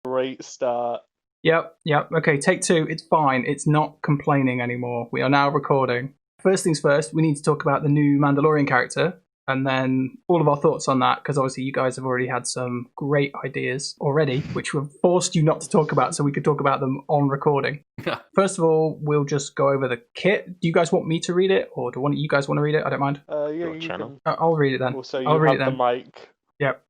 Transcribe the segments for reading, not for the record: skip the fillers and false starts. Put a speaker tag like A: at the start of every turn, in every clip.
A: Great start.
B: Yep. Okay, take 2. It's fine. It's not complaining anymore. We are now recording. First things first, we need to talk about the new Mandalorian character, and then all of our thoughts on that, because obviously you guys have already had some great ideas already, which we've forced you not to talk about so we could talk about them on recording. First of all, we'll just go over the kit. Do you guys want me to read it, or do one of you guys want to read it? I don't mind.
A: Yeah,
C: Your
A: you
C: channel.
A: can.
B: I'll read it then.
A: Also,
B: I'll
A: you
B: read
A: have
B: it
A: the
B: then.
A: mic.
B: Yep.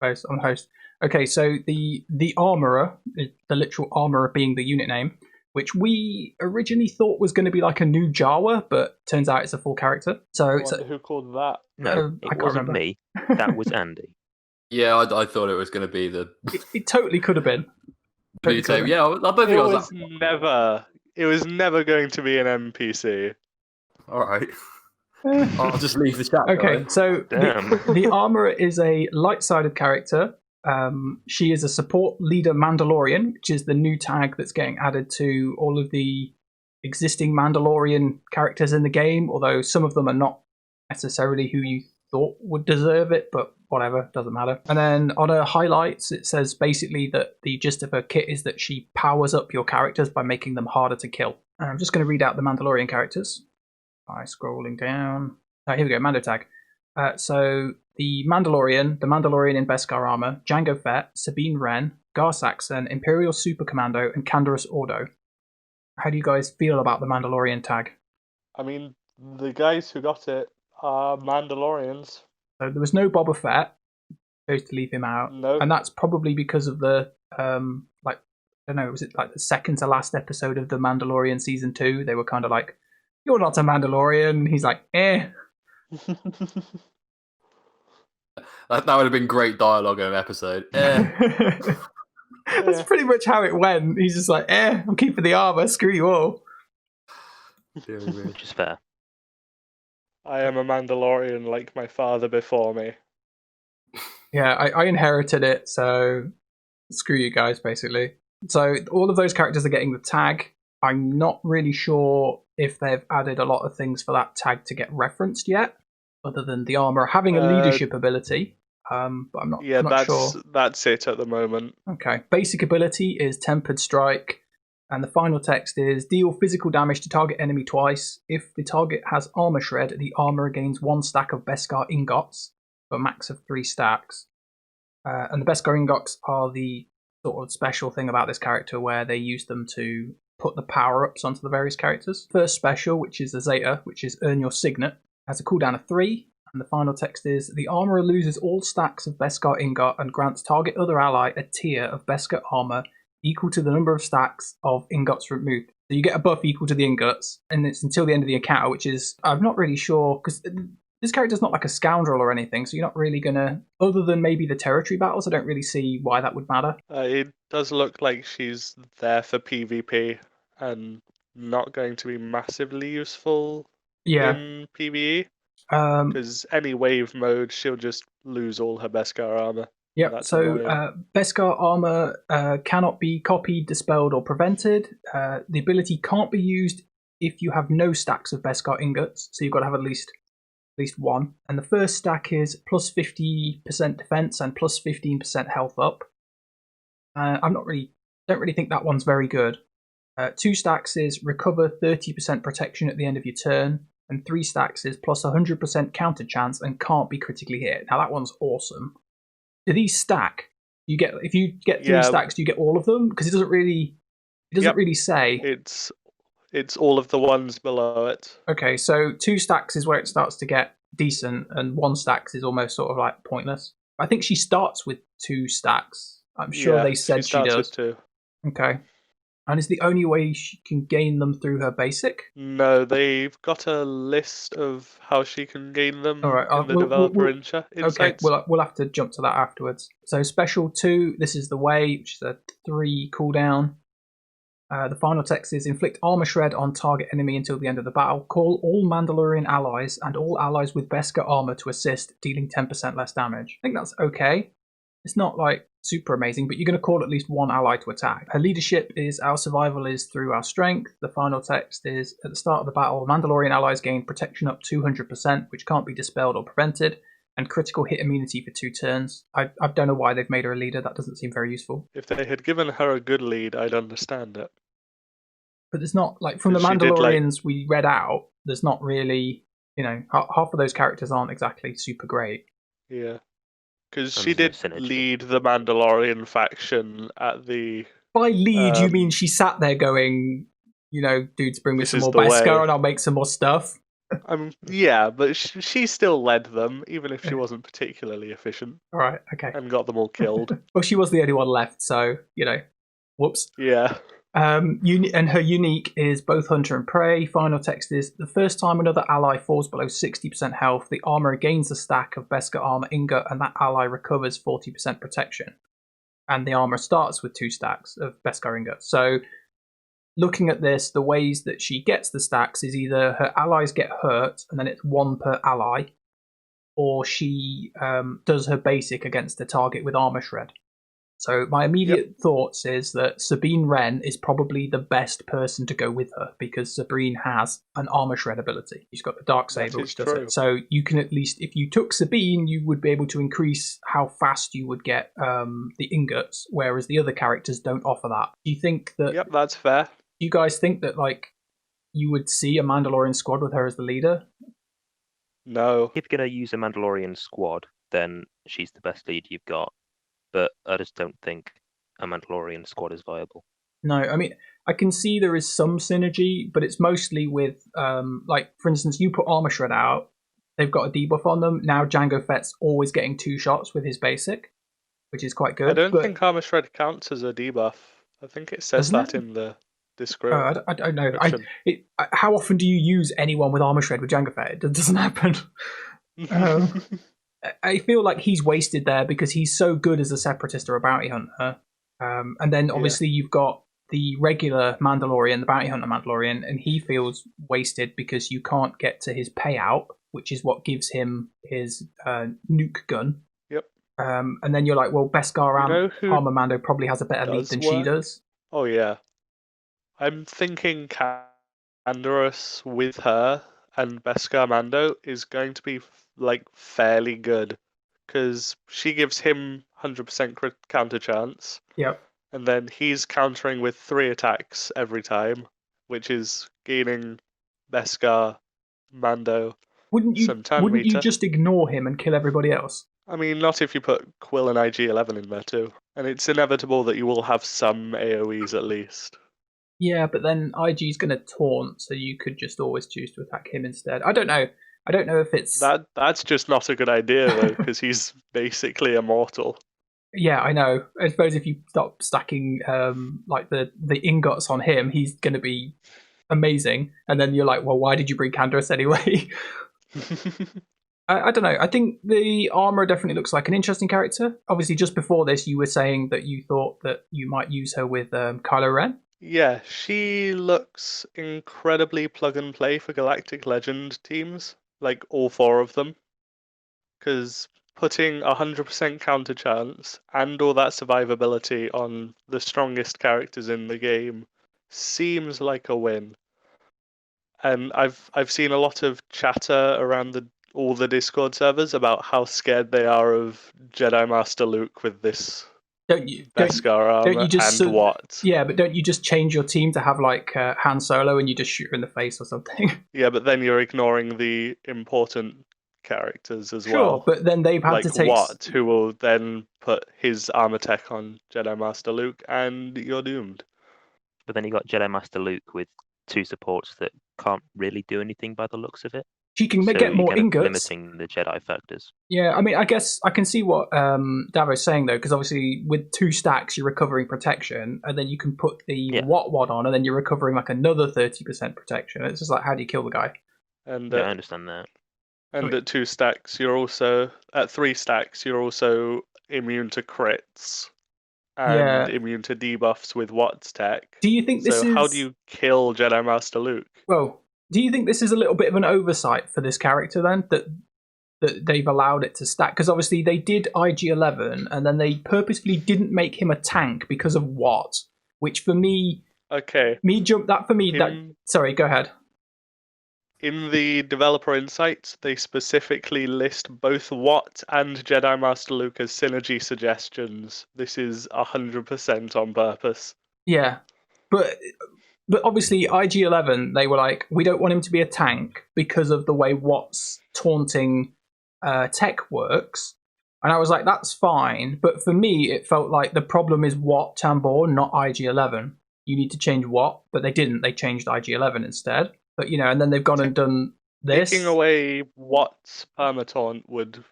B: Host. I'm host. Okay, so the armorer, the literal armorer being the unit name, which we originally thought was going to be like a new Jawa, but turns out it's a full character. So
A: I
B: it's
A: wonder who called that.
C: No,
B: I
C: it
B: can't
C: wasn't
B: remember.
C: me. That was Andy.
D: Yeah, I thought it was going to be the
B: It totally could have been.
D: blue tape. Yeah, I don't think
A: It
D: I was
A: was never. It was never going to be an NPC.
D: All right. I'll just leave the chat.
B: Okay, so
C: Damn.
B: the armorer is a light-sided character. She is a support leader Mandalorian, which is the new tag that's getting added to all of the existing Mandalorian characters in the game, although some of them are not necessarily who you thought would deserve it, but whatever, doesn't matter. And then on her highlights, it says basically that the gist of her kit is that she powers up your characters by making them harder to kill. And I'm just going to read out the Mandalorian characters by scrolling down. Oh, here we go, Mando tag. So the Mandalorian in Beskar armor, Jango Fett, Sabine Wren, Gar Saxon, Imperial Super Commando, and Canderous Ordo. How do you guys feel about the Mandalorian tag?
A: I mean, the guys who got it are Mandalorians.
B: So there was no Boba Fett. Chose to leave him out.
A: No.
B: And that's probably because of the like, I don't know, was it like the second to last episode of the Mandalorian season 2? They were kind of like, "You're not a Mandalorian." He's like, "Eh."
D: That would have been great dialogue in an episode.
B: That's pretty much how it went. He's just like, I'm keeping the armor, screw you all.
C: Which is fair.
A: I am a Mandalorian like my father before me.
B: Yeah, I inherited it, so screw you guys, basically. So all of those characters are getting the tag. I'm not really sure if they've added a lot of things for that tag to get referenced yet, other than the armor having a leadership ability. But I'm not,
A: Yeah,
B: I'm not sure.
A: that's it at the moment.
B: Okay. Basic ability is Tempered Strike, and the final text is deal physical damage to target enemy twice. If the target has Armor Shred, the armor gains 1 stack of Beskar ingots for a max of 3 stacks. And the Beskar ingots are the sort of special thing about this character where they use them to put the power-ups onto the various characters. First special, which is the Zeta, which is Earn Your Signet, has a cooldown of 3. And the final text is, the armorer loses all stacks of Beskar ingot and grants target other ally a tier of Beskar armor equal to the number of stacks of ingots removed. So you get a buff equal to the ingots, and it's until the end of the encounter, which is, I'm not really sure, because this character's not like a scoundrel or anything, so you're not really going to, other than maybe the territory battles, I don't really see why that would matter.
A: It does look like she's there for PvP and not going to be massively useful in PvE. Because any wave mode, she'll just lose all her Beskar armor.
B: Yep, so Beskar armor cannot be copied, dispelled, or prevented. The ability can't be used if you have no stacks of Beskar ingots, so you've got to have at least 1. And the first stack is plus 50% defense and plus 15% health up. Don't really think that one's very good. 2 stacks is recover 30% protection at the end of your turn, and 3 stacks is plus 100% counter chance and can't be critically hit. Now that one's awesome. Do these stack? If you get 3 stacks, do you get all of them? Because it doesn't really say.
A: It's all of the ones below it.
B: Okay, so 2 stacks is where it starts to get decent, and 1 stacks is almost sort of like pointless. I think she starts with 2 stacks. I'm sure they said she does.
A: With 2.
B: Okay. And is the only way she can gain them through her basic?
A: No, they've got a list of how she can gain them in the developer insights.
B: Okay, we'll have to jump to that afterwards. So special 2, this is the way, which is a 3 cooldown. The final text is inflict armor shred on target enemy until the end of the battle. Call all Mandalorian allies and all allies with Beskar armor to assist, dealing 10% less damage. I think that's okay. It's not like super amazing, but you're going to call at least 1 ally to attack. Her leadership is our survival is through our strength. The final text is at the start of the battle, Mandalorian allies gain protection up 200%, which can't be dispelled or prevented. and critical hit immunity for 2 turns. I don't know why they've made her a leader. That doesn't seem very useful.
A: If they had given her a good lead, I'd understand it.
B: But there's not, like, from the Mandalorians we read out, there's not really, half of those characters aren't exactly super great.
A: Yeah. Because she did lead the Mandalorian faction at the...
B: By lead, you mean she sat there going, dudes, bring me some more Beskar and I'll make some more stuff?
A: Yeah, but she still led them, even if she wasn't particularly efficient.
B: All right, okay.
A: And got them all killed.
B: Well, she was the only one left, so, whoops.
A: Yeah.
B: And her unique is both Hunter and Prey. Final text is, the first time another ally falls below 60% health, the armor gains a stack of Beskar armor ingot, and that ally recovers 40% protection. And the armor starts with 2 stacks of Beskar ingot. So, looking at this, the ways that she gets the stacks is either her allies get hurt, and then it's 1 per ally, or she does her basic against the target with armor shred. So my immediate thoughts is that Sabine Wren is probably the best person to go with her, because Sabine has an armor shred ability. She's got the Darksaber, which does it. So you can at least, if you took Sabine, you would be able to increase how fast you would get the ingots, whereas the other characters don't offer that. Do you think that...
A: Yep, that's fair.
B: Do you guys think that, like, you would see a Mandalorian squad with her as the leader?
A: No.
C: If you're going to use a Mandalorian squad, then she's the best lead you've got. But I just don't think a Mandalorian squad is viable.
B: No, I mean, I can see there is some synergy, but it's mostly with, like, for instance, you put Armor Shred out, they've got a debuff on them. Now Jango Fett's always getting 2 shots with his basic, which is quite good.
A: I don't think Armor Shred counts as a debuff. I think it says that in the description.
B: I don't know. How often do you use anyone with Armor Shred with Jango Fett? It doesn't happen. I feel like he's wasted there because he's so good as a Separatist or a bounty hunter. And then obviously you've got the regular Mandalorian, the bounty hunter Mandalorian, and he feels wasted because you can't get to his payout, which is what gives him his nuke gun.
A: Yep.
B: And then you're like, well, Beskar Armor Mando probably has a better lead than she does.
A: Oh, yeah. I'm thinking Canderous with her and Beskar Mando is going to be like fairly good because she gives him 100% counter chance.
B: Yep.
A: And then he's countering with 3 attacks every time, which is gaining Beskar Mando.
B: Wouldn't you just ignore him and kill everybody else?
A: I mean, not if you put Quill and IG-11 in there too. And it's inevitable that you will have some AoEs at least.
B: Yeah, but then IG's going to taunt, so you could just always choose to attack him instead. I don't know. I don't know if it's...
A: That's just not a good idea, though, because he's basically immortal.
B: Yeah, I know. I suppose if you stop stacking like the ingots on him, he's going to be amazing. And then you're like, well, why did you bring Canderous anyway? I don't know. I think the armor definitely looks like an interesting character. Obviously, just before this, you were saying that you thought that you might use her with Kylo Ren.
A: Yeah, she looks incredibly plug and play for Galactic Legend teams, like all 4 of them. Because putting 100% counter chance and all that survivability on the strongest characters in the game seems like a win. And I've seen a lot of chatter around all the Discord servers about how scared they are of Jedi Master Luke with this Beskar armor and what.
B: Yeah, but don't you just change your team to have like Han Solo and you just shoot her in the face or something?
A: Yeah, but then you're ignoring the important characters as well.
B: Sure, but then they've had to take...
A: who will then put his armor tech on Jedi Master Luke and you're doomed.
C: But then you got Jedi Master Luke with 2 supports that can't really do anything by the looks of it.
B: She can get more ingots.
C: Limiting the Jedi factors.
B: Yeah, I mean, I guess I can see what Davvo's saying, though, because obviously with 2 stacks, you're recovering protection, and then you can put the What on, and then you're recovering like another 30% protection. It's just like, how do you kill the guy?
A: And
C: I understand that.
A: And at 2 stacks, you're also... At 3 stacks, you're also immune to crits. And immune to debuffs with Watt's tech.
B: Do you think this is...
A: So how do you kill Jedi Master Luke?
B: Well... Do you think this is a little bit of an oversight for this character then, that they've allowed it to stack? Because obviously they did IG-11 and then they purposefully didn't make him a tank because of what? Which for me...
A: Okay.
B: Sorry, go ahead.
A: In the developer insights, they specifically list both Watt and Jedi Master Luke as synergy suggestions. This is 100% on purpose.
B: Yeah, but obviously IG-11, they were like, we don't want him to be a tank because of the way Watt's taunting tech works. And I was like, that's fine. But for me, it felt like the problem is Watt Tambor, not IG-11. You need to change Watt, but they didn't. They changed IG-11 instead. But, and then they've gone and done this.
A: Taking away Watt's permataunt would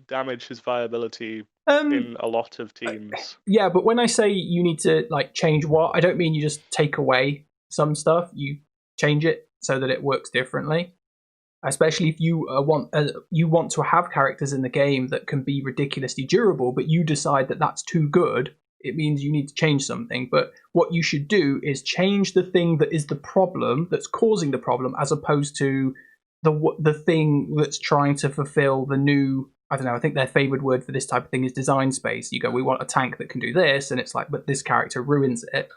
A: damage his viability in a lot of teams.
B: Yeah, but when I say you need to change Watt, I don't mean you just take away some stuff. You change it so that it works differently. Especially if you want to have characters in the game that can be ridiculously durable, but you decide that that's too good, it means you need to change something. But what you should do is change the thing that is the problem, that's causing the problem, as opposed to the thing that's trying to fulfill the new, I don't know, I think their favoured word for this type of thing is design space. You go, we want a tank that can do this, and it's like, but this character ruins it.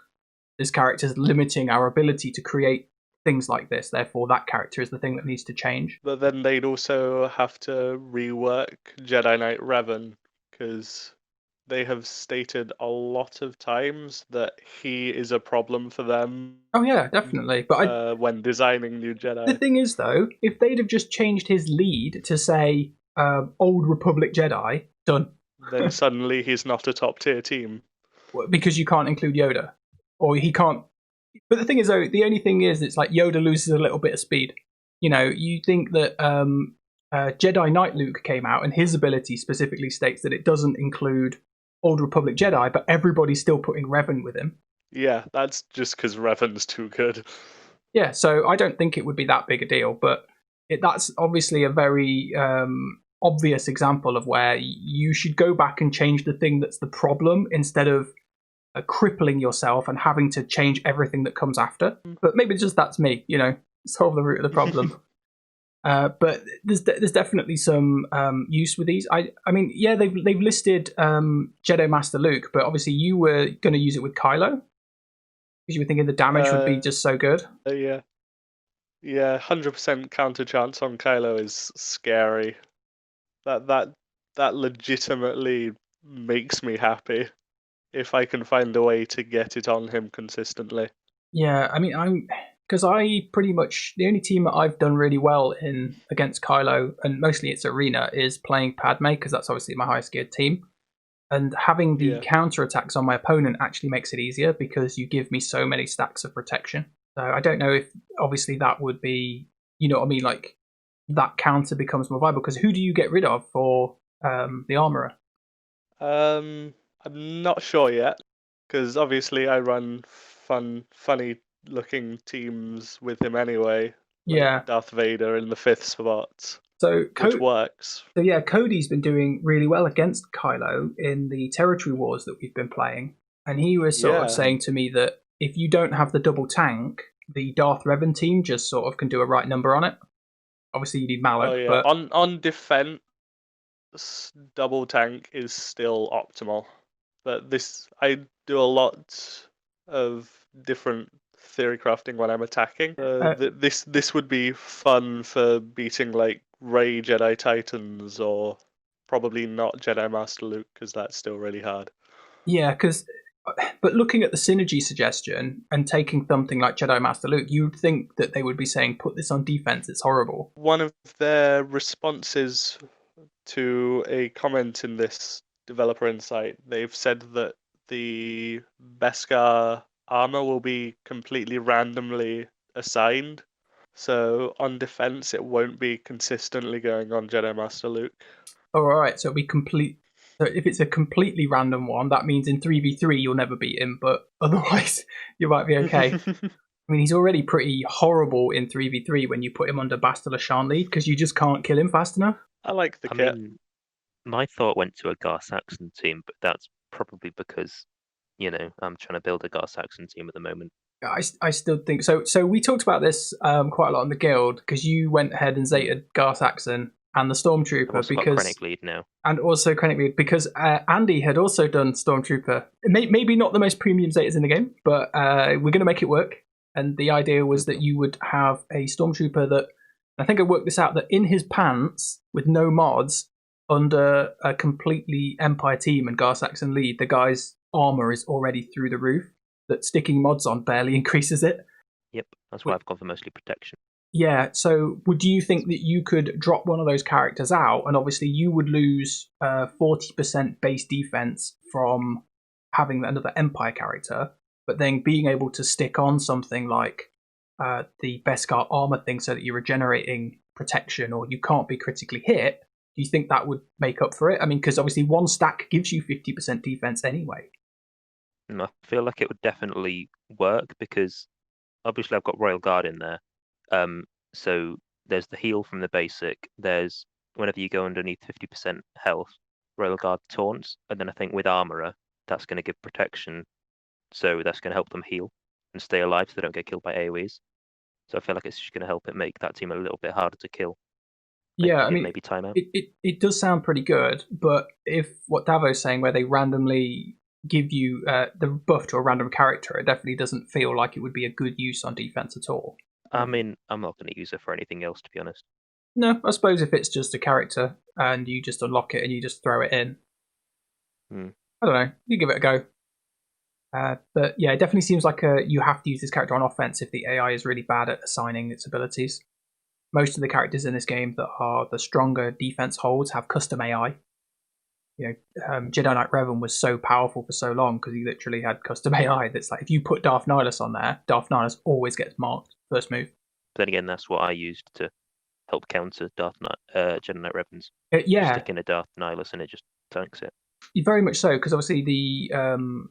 B: This character's limiting our ability to create things like this, therefore that character is the thing that needs to change.
A: But then they'd also have to rework Jedi Knight Revan, because they have stated a lot of times that he is a problem for them.
B: Oh yeah, definitely. But
A: when designing new Jedi.
B: The thing is, though, if they'd have just changed his lead to say Old Republic Jedi, done.
A: Then suddenly he's not a top tier team.
B: Because you can't include Yoda. Or he can't. But the thing is, though, the only thing is, it's like Yoda loses a little bit of speed. You think that Jedi Knight Luke came out, and his ability specifically states that it doesn't include Old Republic Jedi, but everybody's still putting Revan with him.
A: Yeah, that's just because Revan's too good.
B: Yeah, so I don't think it would be that big a deal, but that's obviously a very obvious example of where you should go back and change the thing that's the problem instead of crippling yourself and having to change everything that comes after. But maybe just that's me, solve the root of the problem. But there's definitely some use with these. I mean, yeah, they've listed Jedi Master Luke, but obviously you were going to use it with Kylo because you were thinking the damage would be just so good.
A: Yeah, 100% counter chance on Kylo is scary. That legitimately makes me happy if I can find a way to get it on him consistently. Yeah,
B: I mean, because I pretty much, the only team that I've done really well in against Kylo, and mostly it's Arena, is playing Padme, because that's obviously my highest geared team. And having the counter attacks on my opponent actually makes it easier, because you give me so many stacks of protection. So I don't know if, obviously, that would be, like, that counter becomes more viable, because who do you get rid of for the Armourer?
A: I'm not sure yet, because obviously I run funny looking teams with him anyway. Like Darth Vader in the 5th spot. So which works.
B: So yeah, Cody's been doing really well against Kylo in the territory wars that we've been playing. And he was sort of saying to me that if you don't have the double tank, the Darth Revan team just sort of can do a right number on it. Obviously you need Malak, but
A: on defense, double tank is still optimal. But I do a lot of different theory crafting when I'm attacking. This would be fun for beating like Rey Jedi Titans, or probably not Jedi Master Luke, because that's still really hard.
B: Yeah, but looking at the synergy suggestion and taking something like Jedi Master Luke, you'd think that they would be saying, put this on defense, it's horrible.
A: One of their responses to a comment in this developer insight, they've said that the Beskar armor will be completely randomly assigned. So on defense, it won't be consistently going on Jedi Master Luke.
B: Oh, all right. So it'll be complete. So if it's a completely random one, that means in 3v3 you'll never beat him, but otherwise you might be okay. I mean, he's already pretty horrible in 3v3 when you put him under Bastila Shan lead, because you just can't kill him fast enough.
A: I like the kit.
C: My thought went to a Gar Saxon team, but that's probably because, I'm trying to build a Gar Saxon team at the moment.
B: I still think so. So we talked about this quite a lot in the guild, because you went ahead and zated Gar Saxon and the Stormtrooper, because
C: Krennic lead now,
B: and also Krennic lead, because Andy had also done Stormtrooper. Maybe not the most premium zatas in the game, but we're going to make it work. And the idea was that you would have a Stormtrooper that I think I worked this out that in his pants, with no mods, under a completely Empire team and Gar Saxon lead, the guy's armor is already through the roof. That sticking mods on barely increases it.
C: Yep, that's why I've gone for mostly protection.
B: Yeah, so would you think that you could drop one of those characters out, and obviously you would lose 40% base defense from having another Empire character, but then being able to stick on something like the Beskar armor thing so that you're regenerating protection or you can't be critically hit, do you think that would make up for it? I mean, because obviously one stack gives you 50% defense anyway.
C: I feel like it would definitely work because obviously I've got Royal Guard in there. So there's the heal from the basic. There's whenever you go underneath 50% health, Royal Guard taunts, and then I think with Armorer, that's going to give protection. So that's going to help them heal and stay alive so they don't get killed by AoEs. So I feel like it's just going to help it make that team a little bit harder to kill.
B: Yeah, I mean,
C: maybe timeout.
B: It does sound pretty good, but if what Davvo's saying, where they randomly give you the buff to a random character, it definitely doesn't feel like it would be a good use on defense at all.
C: I mean, I'm not going to use it for anything else, to be honest.
B: No, I suppose if it's just a character and you just unlock it and you just throw it in. I don't know. You give it a go. But yeah, it definitely seems like you have to use this character on offense if the AI is really bad at assigning its abilities. Most of the characters in this game that are the stronger defense holds have custom AI. You know, Jedi Knight Revan was so powerful for so long because he literally had custom AI that's like, if you put Darth Nihilus on there, Darth Nihilus always gets marked first move.
C: Then again, that's what I used to help counter Jedi Knight Revan's.
B: Yeah.
C: Stick in a Darth Nihilus and it just tanks it.
B: Very much so, because obviously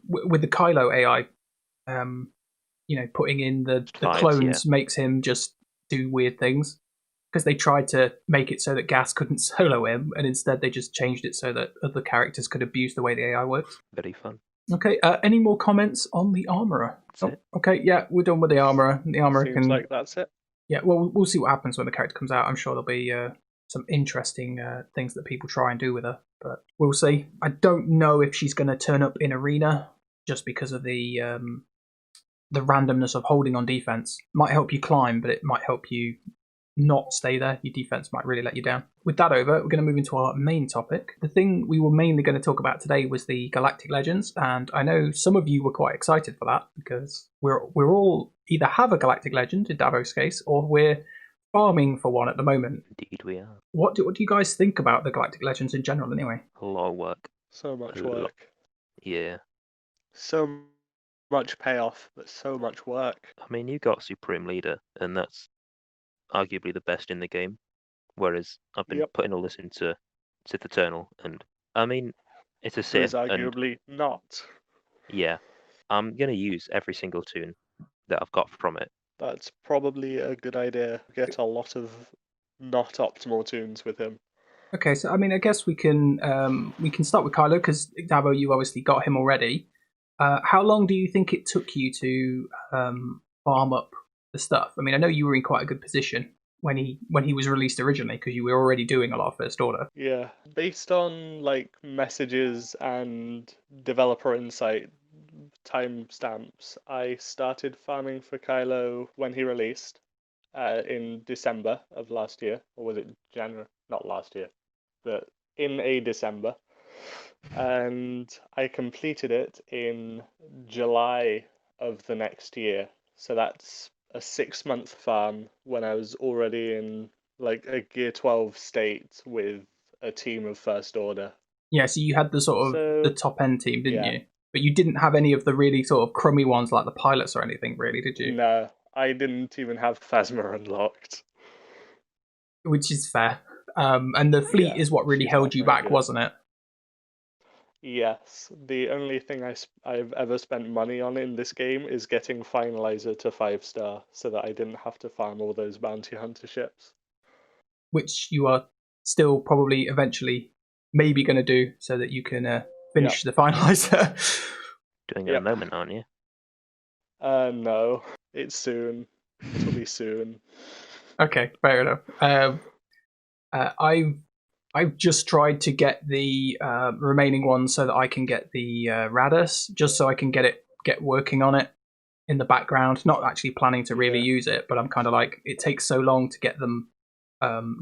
B: with the Kylo AI, putting in the clones makes him just do weird things. Because they tried to make it so that Gas couldn't solo him, and instead they just changed it so that other characters could abuse the way the AI works.
C: Very fun.
B: Okay, any more comments on the Armourer? Okay, yeah, we're done with the Armourer. The Armourer
A: Seems like that's it.
B: Yeah, well, we'll see what happens when the character comes out. I'm sure there'll be some interesting things that people try and do with her, but we'll see. I don't know if she's going to turn up in Arena, just because of the randomness of holding on defense. Might help you climb, but it might help you not stay there. Your defense might really let you down. With that over, we're going to move into our main topic. The thing we were mainly going to talk about today was the Galactic Legends, and I know some of you were quite excited for that because we're all either have a Galactic Legend in Davvo's case, or we're farming for one at the moment.
C: Indeed, we are.
B: What do you guys think about the Galactic Legends in general, anyway?
C: A lot of work.
A: So much work.
C: Yeah.
A: So much payoff, but so much work.
C: I mean, you got Supreme Leader, and that's arguably the best in the game, whereas I've been putting all this into Sith Eternal, and I mean, it's a Sith.
A: It's arguably not.
C: Yeah, I'm going to use every single tune that I've got from it.
A: That's probably a good idea. Get a lot of not optimal tunes with him.
B: Okay, so I mean, I guess we can start with Kylo, because Davvo, you obviously got him already. How long do you think it took you to farm up the stuff? I mean, I know you were in quite a good position when he was released originally, because you were already doing a lot of First Order.
A: Yeah, based on like messages and developer insight timestamps, I started farming for Kylo when he released in December of last year, or was it January? Not last year, but in a December, and I completed it in July of the next year. So that's a 6-month farm when I was already in like a Gear 12 state with a team of First Order. Yeah,
B: so you had the sort of the top end team, didn't you? But you didn't have any of the really sort of crummy ones like the pilots or anything, really, did you?
A: No, I didn't even have Phasma unlocked.
B: Which is fair. And the fleet is what really held you back, wasn't it?
A: Yes, the only thing I've ever spent money on in this game is getting Finalizer to 5-star, so that I didn't have to farm all those bounty hunter ships.
B: Which you are still probably eventually maybe going to do, so that you can finish the Finalizer.
C: Doing it at the moment, aren't you?
A: No, it's soon. It'll be soon.
B: Okay, fair enough. I've just tried to get the remaining ones so that I can get the Radus, just so I can get working on it in the background. Not actually planning to really use it, but I'm kind of like, it takes so long to get them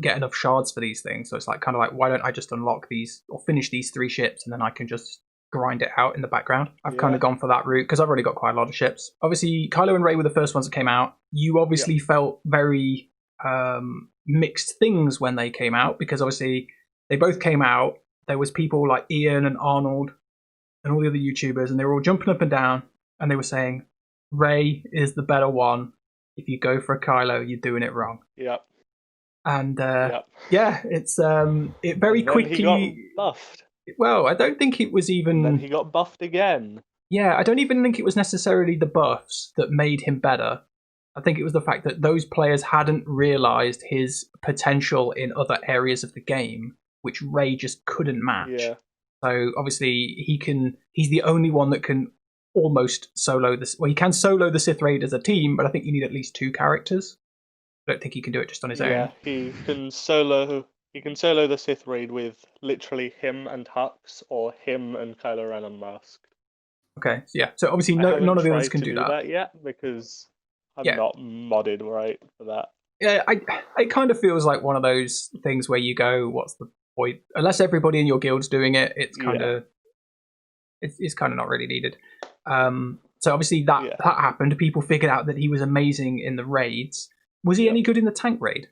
B: get enough shards for these things. So it's like kind of like, why don't I just unlock these or finish these 3 ships and then I can just grind it out in the background. I've kind of gone for that route because I've already got quite a lot of ships. Obviously, Kylo and Rey were the first ones that came out. You obviously felt very mixed things when they came out because obviously they both came out. There was people like Ian and Arnold and all the other YouTubers, and they were all jumping up and down, and they were saying, Rey is the better one. If you go for a Kylo, you're doing it wrong.
A: Yep.
B: And it's it very quickly
A: he got buffed.
B: Well, I don't think it was even.
A: And then he got buffed again.
B: Yeah, I don't even think it was necessarily the buffs that made him better. I think it was the fact that those players hadn't realised his potential in other areas of the game, which Rey just couldn't match.
A: Yeah.
B: So obviously he's the only one that can almost solo this. Well, he can solo the Sith Raid as a team, but I think you need at least 2 characters. I don't think he can do it just on his own.
A: Yeah, he can solo the Sith Raid with literally him and Hux or him and Kylo Ren unmasked.
B: Okay, yeah. So obviously none of the others can do that
A: yet because I'm not modded right for that.
B: Yeah, it kind of feels like one of those things where you go, what's the point? Unless everybody in your guild's doing it, it's kind of it's kind of not really needed. So obviously that happened. People figured out that he was amazing in the raids. Was he any good in the tank raid?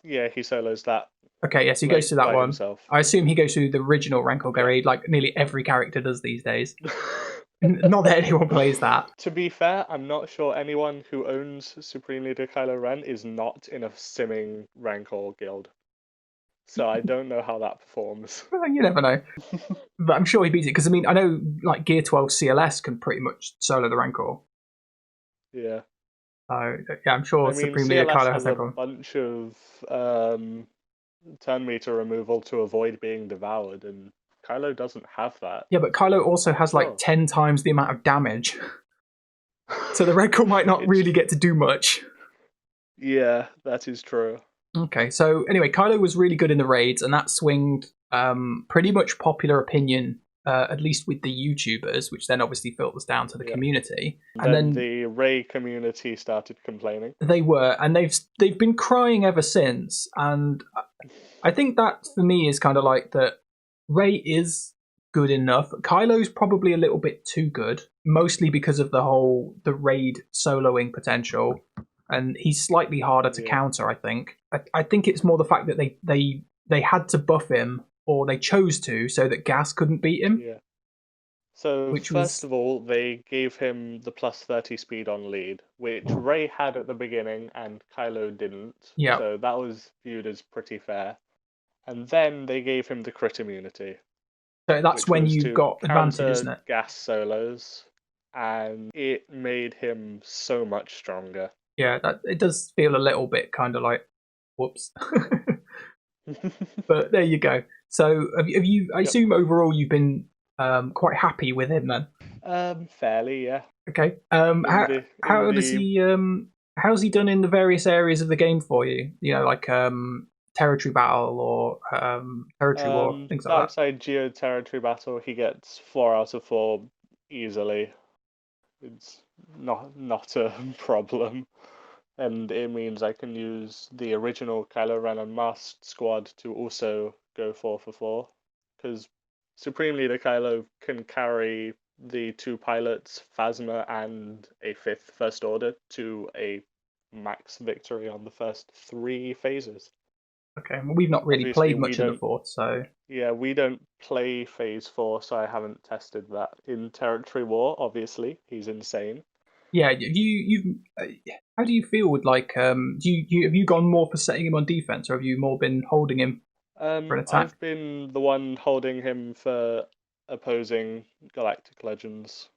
A: Yeah, he solos that.
B: Okay, yes, he goes to that one.
A: Himself.
B: I assume he goes to the original Rancor raid, like nearly every character does these days. Not that anyone plays that.
A: To be fair, I'm not sure anyone who owns Supreme Leader Kylo Ren is not in a simming Rancor guild. So I don't know how that performs.
B: Well, you never know. But I'm sure he beats it, because I mean, I know like Gear 12 CLS can pretty much solo the Rancor.
A: Yeah.
B: So yeah, I'm sure Supreme Leader Kylo has no problem.
A: A bunch of turn meter removal to avoid being devoured, and Kylo doesn't have that.
B: Yeah, but Kylo also has like 10 times the amount of damage. So the Rancor might not really get to do much.
A: Yeah, that is true.
B: Okay, so anyway, Kylo was really good in the raids, and that swinged pretty much popular opinion, at least with the YouTubers, which then obviously filters down to the community.
A: And then the Rey community started complaining.
B: They were, and they've been crying ever since. And I think that for me is kind of like that. Rey is good enough. Kylo's probably a little bit too good, mostly because of the raid soloing potential. And he's slightly harder to counter, I think. I think it's more the fact that they had to buff him, or they chose to, so that Gas couldn't beat him.
A: Yeah. So first of all, they gave him the plus 30 speed on lead, which Rey had at the beginning and Kylo didn't.
B: Yeah.
A: So that was viewed as pretty fair. And then they gave him the crit immunity.
B: So that's when you got advantage, isn't it?
A: Gas solos, and it made him so much stronger.
B: Yeah, it does feel a little bit kind of like, whoops. But there you go. So have you? I assume overall you've been quite happy with him then.
A: Fairly, yeah.
B: Okay. How does he? How's he done in the various areas of the game for you? You know, like territory battle or territory war, things like that.
A: Outside Geo territory battle, he gets 4 out of 4 easily. It's not a problem. And it means I can use the original Kylo Ren Unmasked squad to also go 4 for 4. Because Supreme Leader Kylo can carry the 2 pilots, Phasma and a 5th First Order, to a max victory on the first 3 phases.
B: Okay, well, we've not really played much in the 4th, so...
A: Yeah, we don't play Phase 4, so I haven't tested that. In Territory War, obviously, he's insane.
B: Yeah, how do you feel with, like, have you gone more for setting him on defense, or have you more been holding him for an attack?
A: I've been the one holding him for opposing Galactic Legends.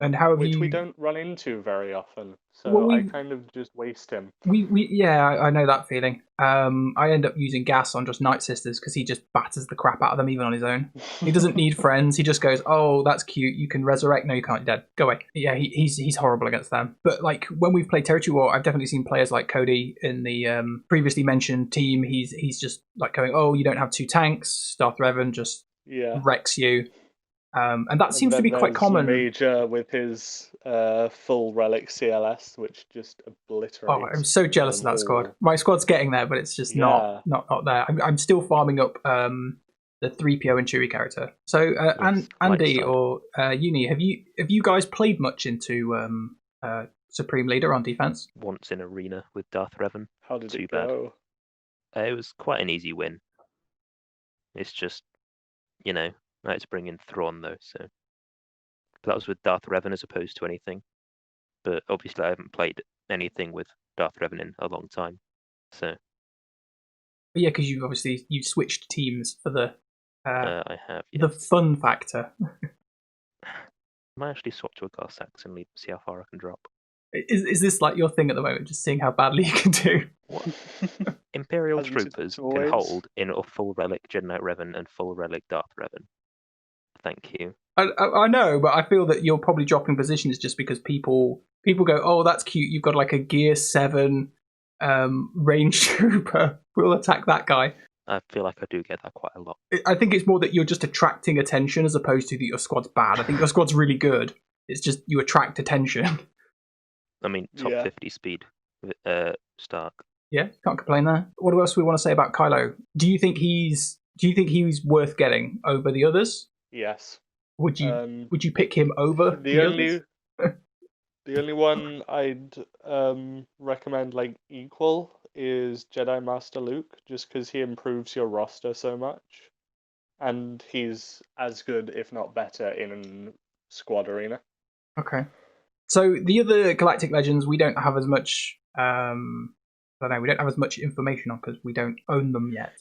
B: And how have
A: which we don't run into very often, so I kind of just waste him.
B: I know that feeling. I end up using Gas on just Night Sisters because he just batters the crap out of them even on his own. He doesn't need friends. He just goes, "Oh, that's cute. You can resurrect. No, you can't. You're dead. Go away." Yeah, he's horrible against them. But like when we've played Territory War, I've definitely seen players like Cody in the previously mentioned team. He's just like going, "Oh, you don't have 2 tanks. Darth Revan just wrecks you." And that seems to be quite common.
A: Major with his full relic CLS, which just obliterates.
B: Oh, I'm so jealous of that squad. My squad's getting there, but it's just not there. I'm still farming up the 3PO and Chewie character. So, Andy or Uni, have you guys played much into Supreme Leader on defense?
C: Once in arena with Darth Revan.
A: How did it go?
C: It was quite an easy win. It's just, I had to bring in Thrawn though, so that was with Darth Revan as opposed to anything. But obviously, I haven't played anything with Darth Revan in a long time, so.
B: But yeah, because you switched teams for the.
C: I have. Yes.
B: The fun factor.
C: I might actually swap to a Galactic and see how far I can drop.
B: Is this like your thing at the moment? Just seeing how badly you can do.
C: What? Imperial troopers can hold in a full relic Jedi Knight Revan and full relic Darth Revan. Thank you.
B: I know, but I feel that you're probably dropping positions just because people go, oh, that's cute. You've got like a Gear 7 range trooper. We'll attack that guy.
C: I feel like I do get that quite a lot.
B: I think it's more that you're just attracting attention as opposed to that your squad's bad. I think your squad's really good. It's just you attract attention.
C: I mean, top 50 speed, Stark.
B: Yeah, can't complain there. What else do we want to say about Kylo? Do you think he's worth getting over the others?
A: Yes.
B: Would you pick him over the others?
A: The only one I'd recommend like equal is Jedi Master Luke, just because he improves your roster so much, and he's as good, if not better, in squad arena.
B: Okay. So the other Galactic Legends, we don't have as much. We don't have as much information on because we don't own them yet.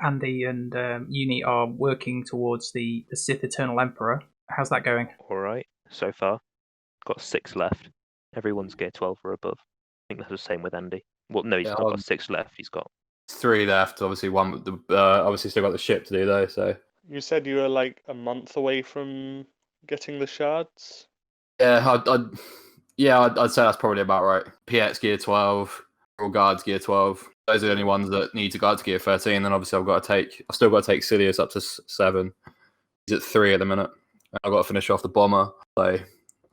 B: Andy and Uni are working towards the Sith Eternal Emperor. How's that going?
C: All right, so far. Got 6 left. Everyone's Gear 12 or above. I think that's the same with Andy. Well, no, he's not got 6 left. He's got
D: 3 left. Obviously, one. Obviously, still got the ship to do though. So
A: you said you were like a month away from getting the shards.
D: Yeah, I'd say that's probably about right. PX Gear 12, Royal Guards Gear 12. Those are the only ones that need to go up to Gear 13. Then obviously I've still got to take Sidious up to 7. He's at 3 at the minute. I've got to finish off the bomber. So,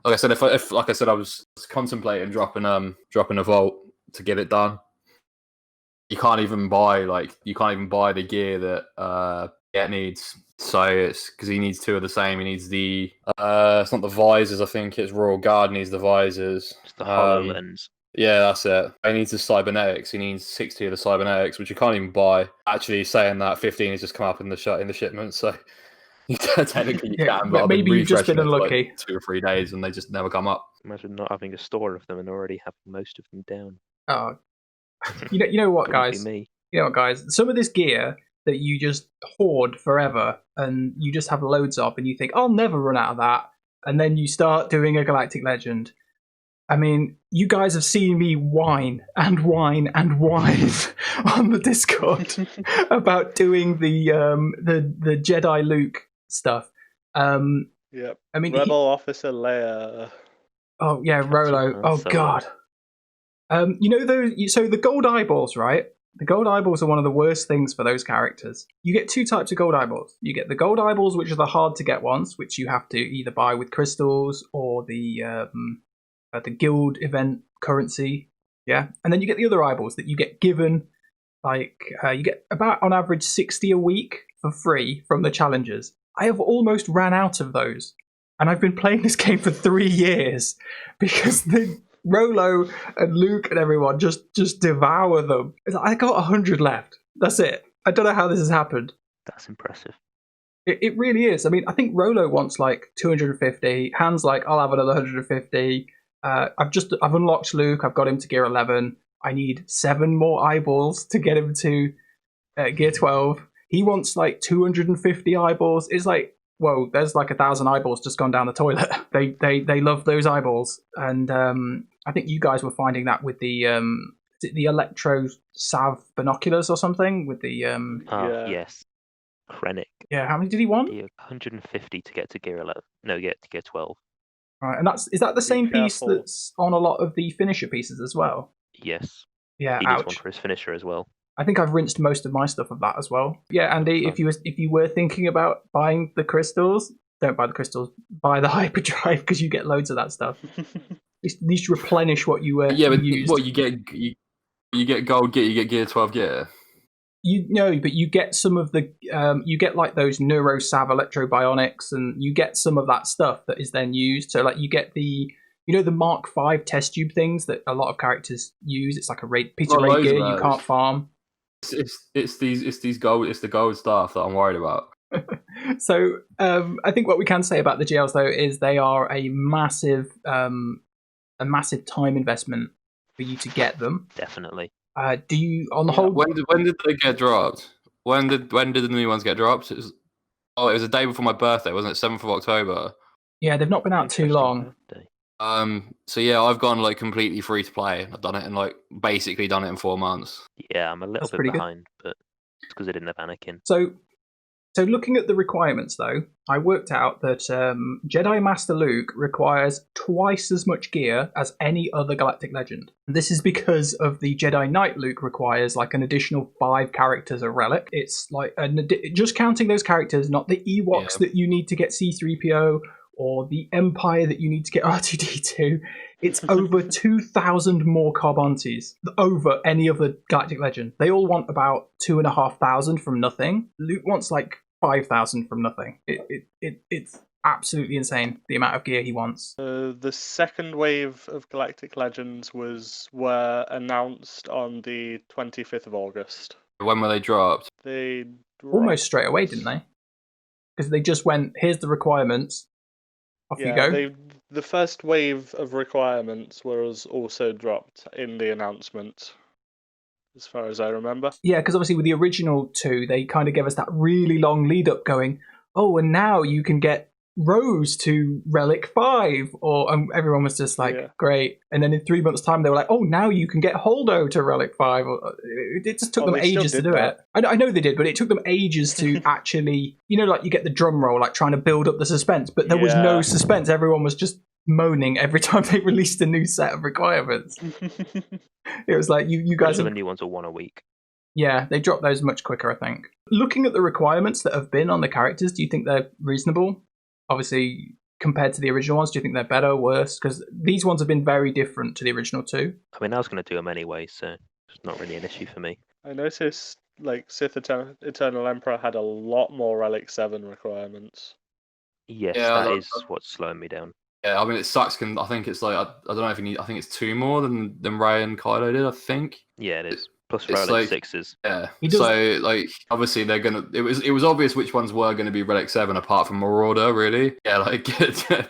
D: like I said, if I was contemplating dropping a vault to get it done. You can't even buy the gear that Get needs. So it's because he needs 2 of the same. He needs the it's not the visors. I think it's Royal Guard needs the visors.
C: It's the HoloLens.
D: Yeah, that's it. He needs the cybernetics. He needs 60 of the cybernetics, which you can't even buy. Actually, saying that 15 has just come up in the shipment, so technically you can. But
B: maybe you've just been unlucky.
D: Like 2 or 3 days, and they just never come up.
C: Imagine not having a store of them and already having most of them down.
B: Oh, you know what, guys? You know what, guys? Some of this gear that you just hoard forever, and you just have loads of, and you think, I'll never run out of that, and then you start doing a Galactic Legend. I mean, you guys have seen me whine and whine and whine on the Discord about doing the Jedi Luke stuff.
A: Yep. I mean, Rebel Officer Leia.
B: Oh yeah, Rolo. Oh god. You know those? So the gold eyeballs, right? The gold eyeballs are one of the worst things for those characters. You get 2 types of gold eyeballs. You get the gold eyeballs, which are the hard to get ones, which you have to either buy with crystals or the guild event currency. Yeah, and then you get the other eyeballs that you get given. You get about on average 60 a week for free from the challenges. I have almost ran out of those, and I've been playing this game for 3 years because the Rolo and Luke and everyone just devour them. I got 100 left. That's it. I don't know how this has happened.
C: That's impressive.
B: It really is. I mean, I think Rolo wants like 250. Han's like, I'll have another 150. I've unlocked Luke. I've got him to Gear 11. I need 7 more eyeballs to get him to Gear 12. He wants like 250 eyeballs. It's like, whoa, there's like 1,000 eyeballs just gone down the toilet. They love those eyeballs, and I think you guys were finding that with the Electro Sav binoculars or something with the
C: yes, Krennic.
B: Yeah, how many did he want?
C: 150 to get to Gear 11. No, get to Gear 12.
B: Right, and is that the same piece that's on a lot of the finisher pieces as well?
C: Yes.
B: Yeah.
C: He needs one for his finisher as well.
B: I think I've rinsed most of my stuff of that as well. Yeah, Andy, if you were thinking about buying the crystals, don't buy the crystals, buy the hyperdrive because you get loads of that stuff. At least replenish what you
D: Yeah, but
B: used.
D: what you get gold gear, you get gear 12 gear.
B: You know, but you get some of the you get like those neurosav electrobionics, and you get some of that stuff that is then used. So like you get the the Mark V test tube things that a lot of characters use. It's like a piece of raid gear you can't farm.
D: It's the gold stuff that I'm worried about.
B: So I think what we can say about the GLs though is they are a massive time investment for you to get them.
C: Definitely.
B: Do you on the whole?
D: When did they get dropped? When did the new ones get dropped? It was a day before my birthday, wasn't it? 7th of October.
B: Yeah, they've not been out too long.
D: So yeah, I've gone like completely free to play. I've done it in basically done it in 4 months.
C: Yeah, I'm a little bit behind, but it's because I didn't have Anakin.
B: So looking at the requirements, though, I worked out that Jedi Master Luke requires twice as much gear as any other Galactic Legend. And this is because of the Jedi Knight Luke requires like an additional 5 characters a relic. It's like just counting those characters, not the Ewoks that you need to get C-3PO or the Empire that you need to get R2-D2. It's over 2,000 more Carbontes over any other Galactic Legend. They all want about 2,500 from nothing. Luke wants like 5,000 from nothing. It's absolutely insane the amount of gear he wants.
A: The second wave of Galactic Legends were announced on the 25th of August.
D: When were they dropped?
A: They
B: almost straight away, didn't they? Because they just went, here's the requirements. Off you go.
A: The first wave of requirements was also dropped in the announcement, as far as I remember.
B: Yeah, because obviously with the original 2, they kind of gave us that really long lead up going, oh, and now you can get Rose to Relic 5, or everyone was just like, great. And then in 3 months' time, they were like, oh, now you can get Holdo to Relic 5. It just took them ages to do it. I know they did, but it took them ages to actually, like you get the drum roll, like trying to build up the suspense, but there was no suspense. Everyone was just moaning every time they released a new set of requirements. It was like, you guys...
C: The new ones are 1 a week.
B: Yeah, they dropped those much quicker, I think. Looking at the requirements that have been on the characters, do you think they're reasonable? Obviously, compared to the original ones, do you think they're better or worse? Because these ones have been very different to the original 2.
C: I mean, I was going to do them anyway, so it's not really an issue for me.
A: I noticed, Sith Eternal Emperor had a lot more Relic 7 requirements.
C: Yes, that is what's slowing me down.
D: Yeah, I mean, it sucks. I think it's I don't know if you need. I think it's 2 more than Rey and Kylo did. I think.
C: Yeah, it is. Plus Relic 6s.
D: Yeah. So obviously they're gonna. It was obvious which ones were going to be Relic 7 apart from Marauder. Really. Yeah,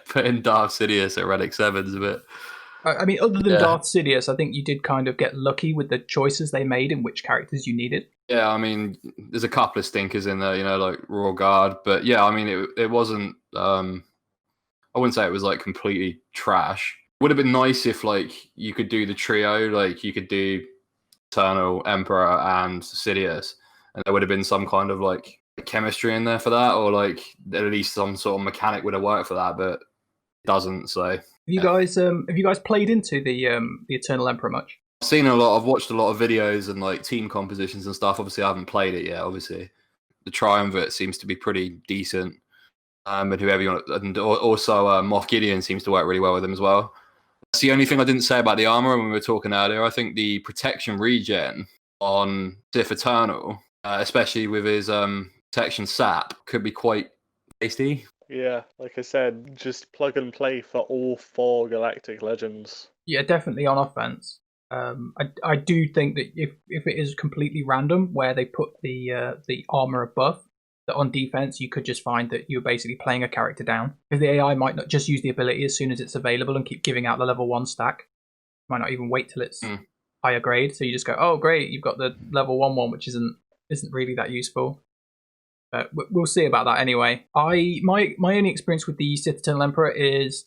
D: putting Darth Sidious at Relic 7 is a bit.
B: I mean, other than Darth Sidious, I think you did kind of get lucky with the choices they made in which characters you needed.
D: Yeah, I mean, there's a couple of stinkers in there, like Royal Guard, but yeah, I mean, it wasn't. I wouldn't say it was completely trash. Would have been nice if you could do the trio, you could do Eternal Emperor and Sidious, and there would have been some kind of chemistry in there for that, or at least some sort of mechanic would have worked for that, but it doesn't. So
B: have you guys played into the Eternal Emperor much?
D: I've watched a lot of videos and team compositions and stuff. Obviously I haven't played it yet. Obviously the Triumvirate seems to be pretty decent. And whoever you want, and also Moff Gideon seems to work really well with him as well. That's the only thing I didn't say about the armor when we were talking earlier. I think the protection regen on Sith Eternal, especially with his protection sap, could be quite tasty.
A: Yeah, like I said, just plug and play for all 4 Galactic Legends.
B: Yeah, definitely on offense. I do think that if it is completely random where they put the armor above, that on defense you could just find that you're basically playing a character down, because the AI might not just use the ability as soon as it's available and keep giving out the level 1 stack. Might not even wait till it's higher grade, so you just go, oh great, you've got the level 1 one, which isn't really that useful. But we'll see about that anyway. My only experience with the Sith Eternal Emperor is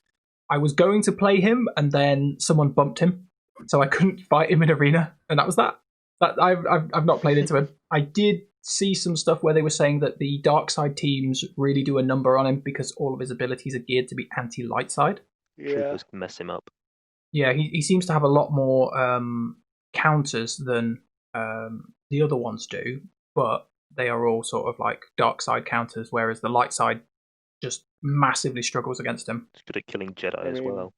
B: I was going to play him and then someone bumped him, so I couldn't fight him in arena, and that was that. I've not played into him. I did see some stuff where they were saying that the dark side teams really do a number on him because all of his abilities are geared to be anti-light side.
A: Yeah,
C: troopers can mess him up.
B: Yeah, he seems to have a lot more counters than the other ones do, but they are all sort of dark side counters, whereas the light side just massively struggles against him.
C: He's good at killing Jedi as well.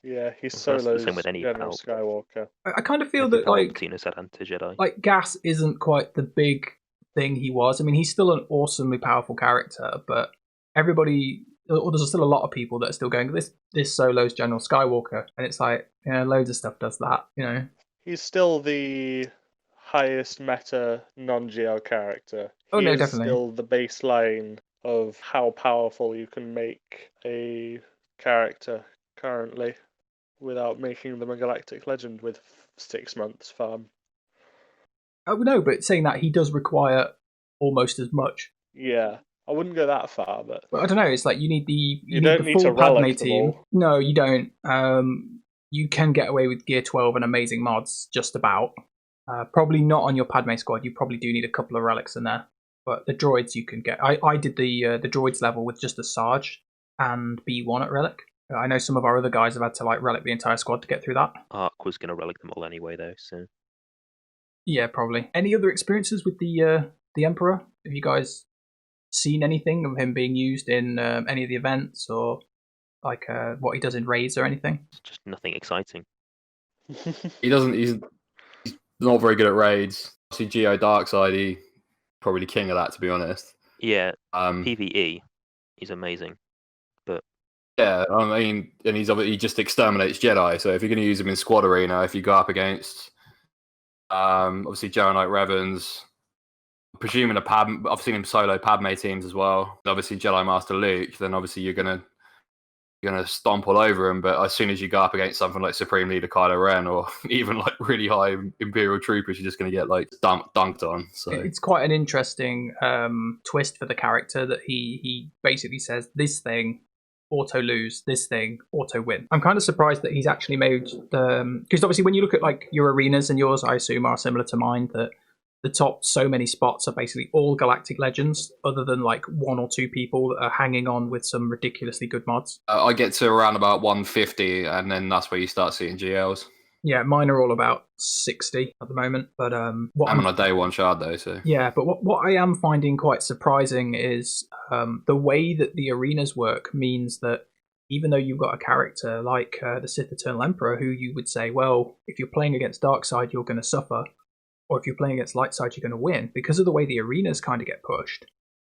A: Yeah, he's
C: That's the
A: Solo's
C: same with any
A: General
C: Palp.
A: Skywalker.
B: I kind of feel
C: Every
B: that like
C: Palpatine has had anti-Jedi.
B: Like Gas isn't quite the big thing he was. I mean, he's still an awesomely powerful character, but there's still a lot of people that are still going, this Solo's General Skywalker, and it's like, loads of stuff does that,
A: He's still the highest meta non-GL character.
B: Oh, no,
A: He is
B: definitely.
A: still the baseline of how powerful you can make a character currently without making them a Galactic legend with 6 months farm.
B: Oh, no, but saying that, he does require almost as much.
A: Yeah, I wouldn't go that far, but
B: I don't know. It's like you need the
A: need
B: full
A: to relic
B: Padme
A: them
B: team.
A: all.
B: No, you don't. You can get away with Gear 12 and amazing mods just about. Probably not on your Padme squad. You probably do need a couple of relics in there. But the droids you can get. I did the droids level with just a Sarge and B1 at relic. I know some of our other guys have had to like relic the entire squad to get through that.
C: Ark was going to relic them all anyway, though. So
B: yeah, probably. Any other experiences with the Emperor? Have you guys seen anything of him being used in any of the events, or like what he does in raids or anything?
C: It's just nothing exciting.
D: He's not very good at raids. Obviously, Geo Darkside, he's probably the king of that, to be honest.
C: Yeah, PvE, he's amazing. But
D: yeah, I mean, and he just exterminates Jedi. So if you're going to use him in squad arena, if you go up against obviously Jedi Knight Revans, presuming I've seen him solo Padme teams as well. Obviously Jedi Master Luke, then obviously you're gonna stomp all over him. But as soon as you go up against something like Supreme Leader Kylo Ren, or even like really high Imperial troopers, you're just gonna get like dunked on. So
B: it's quite an interesting twist for the character that he basically says this thing auto lose, this thing auto win. I'm kind of surprised that he's actually made because obviously when you look at like your arenas, and yours I assume are similar to mine, that the top so many spots are basically all Galactic legends, other than like 1 or 2 people that are hanging on with some ridiculously good mods.
D: I get to around about 150, and then that's where you start seeing GLs.
B: Yeah, mine are all about 60 at the moment. But I'm
D: on a day 1 shard though, so
B: yeah. But what I am finding quite surprising is the way that the arenas work means that even though you've got a character like the Sith Eternal Emperor, who you would say, well, if you're playing against Darkside, you're going to suffer, or if you're playing against Lightside, you're going to win. Because of the way the arenas kind of get pushed,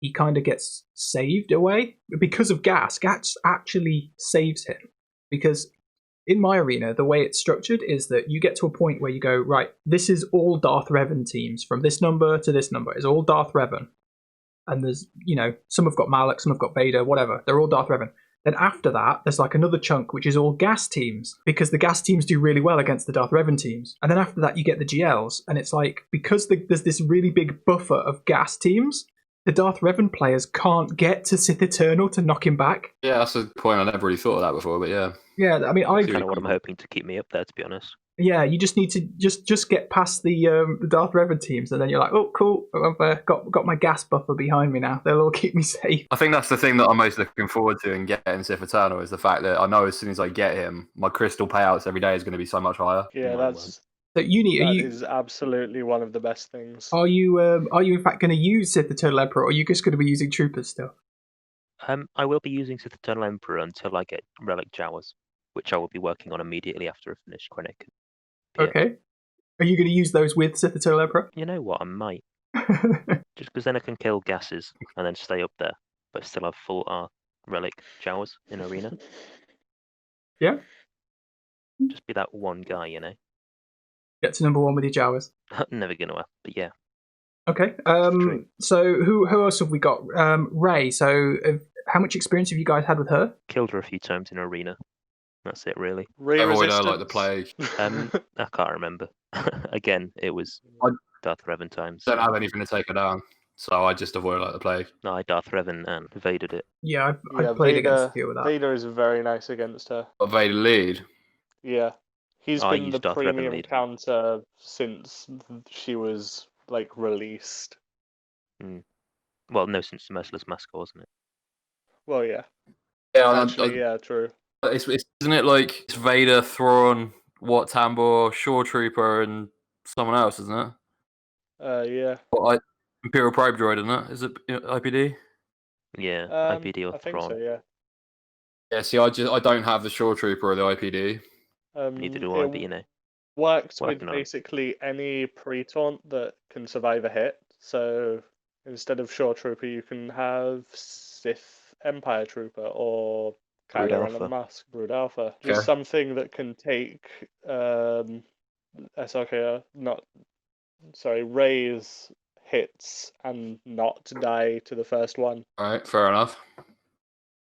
B: he kind of gets saved away because of Gas. Gas actually saves him, because in my arena, the way it's structured is that you get to a point where you go, right, this is all Darth Revan teams from this number to this number. It's all Darth Revan. And there's, some have got Malak, some have got Vader, whatever. They're all Darth Revan. Then after that, there's like another chunk, which is all Gas teams, because the Gas teams do really well against the Darth Revan teams. And then after that, you get the GLs. And it's like, because there's this really big buffer of Gas teams, the Darth Revan players can't get to Sith Eternal to knock him back.
D: Yeah, that's a point. I never really thought of that before, but yeah.
B: Yeah, I mean,
C: that's kind of what I'm hoping to keep me up there, to be honest.
B: Yeah, you just need to just get past the Darth Revan teams, and then you're like, oh, cool, I've got my gas buffer behind me now. They'll all keep me safe.
D: I think that's the thing that I'm most looking forward to in getting Sith Eternal, is the fact that I know as soon as I get him, my crystal payouts every day is going to be so much higher.
A: Yeah, that
B: is
A: absolutely one of the best things.
B: Are you in fact going to use Sith Eternal Emperor, or are you just going to be using Troopers still?
C: I will be using Sith Eternal Emperor until I get Relic Jawas, which I will be working on immediately after I finish Krennic.
B: Okay. Are you going to use those with Sith Eternal Emperor?
C: You know what, I might. Just because then I can kill gases and then stay up there, but still have full Relic Jawas in arena.
B: Yeah.
C: Just be that one guy,
B: Get to number 1 with your Jawas.
C: Never going to, but yeah.
B: Okay. So who else have we got? Rey. So how much experience have you guys had with her?
C: Killed her a few times in arena. That's it, really.
D: Avoid her like the plague.
C: I can't remember. Again, it was Darth Revan times.
D: Don't have anything to take her down, so I just avoid her like the plague.
C: No, I Darth Revan and evaded it.
B: Yeah, I played against you with that.
A: Vader is very nice against her.
D: But Vader lead?
A: Yeah. He's been the
C: Darth
A: premium counter since she was like released.
C: Well, no, since the Merciless Mask, wasn't it?
A: Well, yeah.
D: Yeah,
A: actually, yeah, true.
D: Isn't it like it's Vader, Thrawn, Wat Tambor, Shore Trooper, and someone else, isn't it?
A: Yeah.
D: Imperial Probe Droid, isn't it? Is it IPD?
C: Yeah, IPD or
A: I think
C: Thrawn.
A: so, yeah.
D: Yeah, see, I don't have the Shore Trooper or the IPD.
C: Neither do I, but you know.
A: Works with
C: Working on it.
A: basically any pre-taunt that can survive a hit. So instead of Shore Trooper, you can have Sith Empire Trooper or
C: Brood
A: Kylo Ren
C: Alpha.
A: Unmasked Brood Alpha. Just
D: Okay.
A: something that can take Rey's hits and not die to the first one.
D: Alright, fair enough.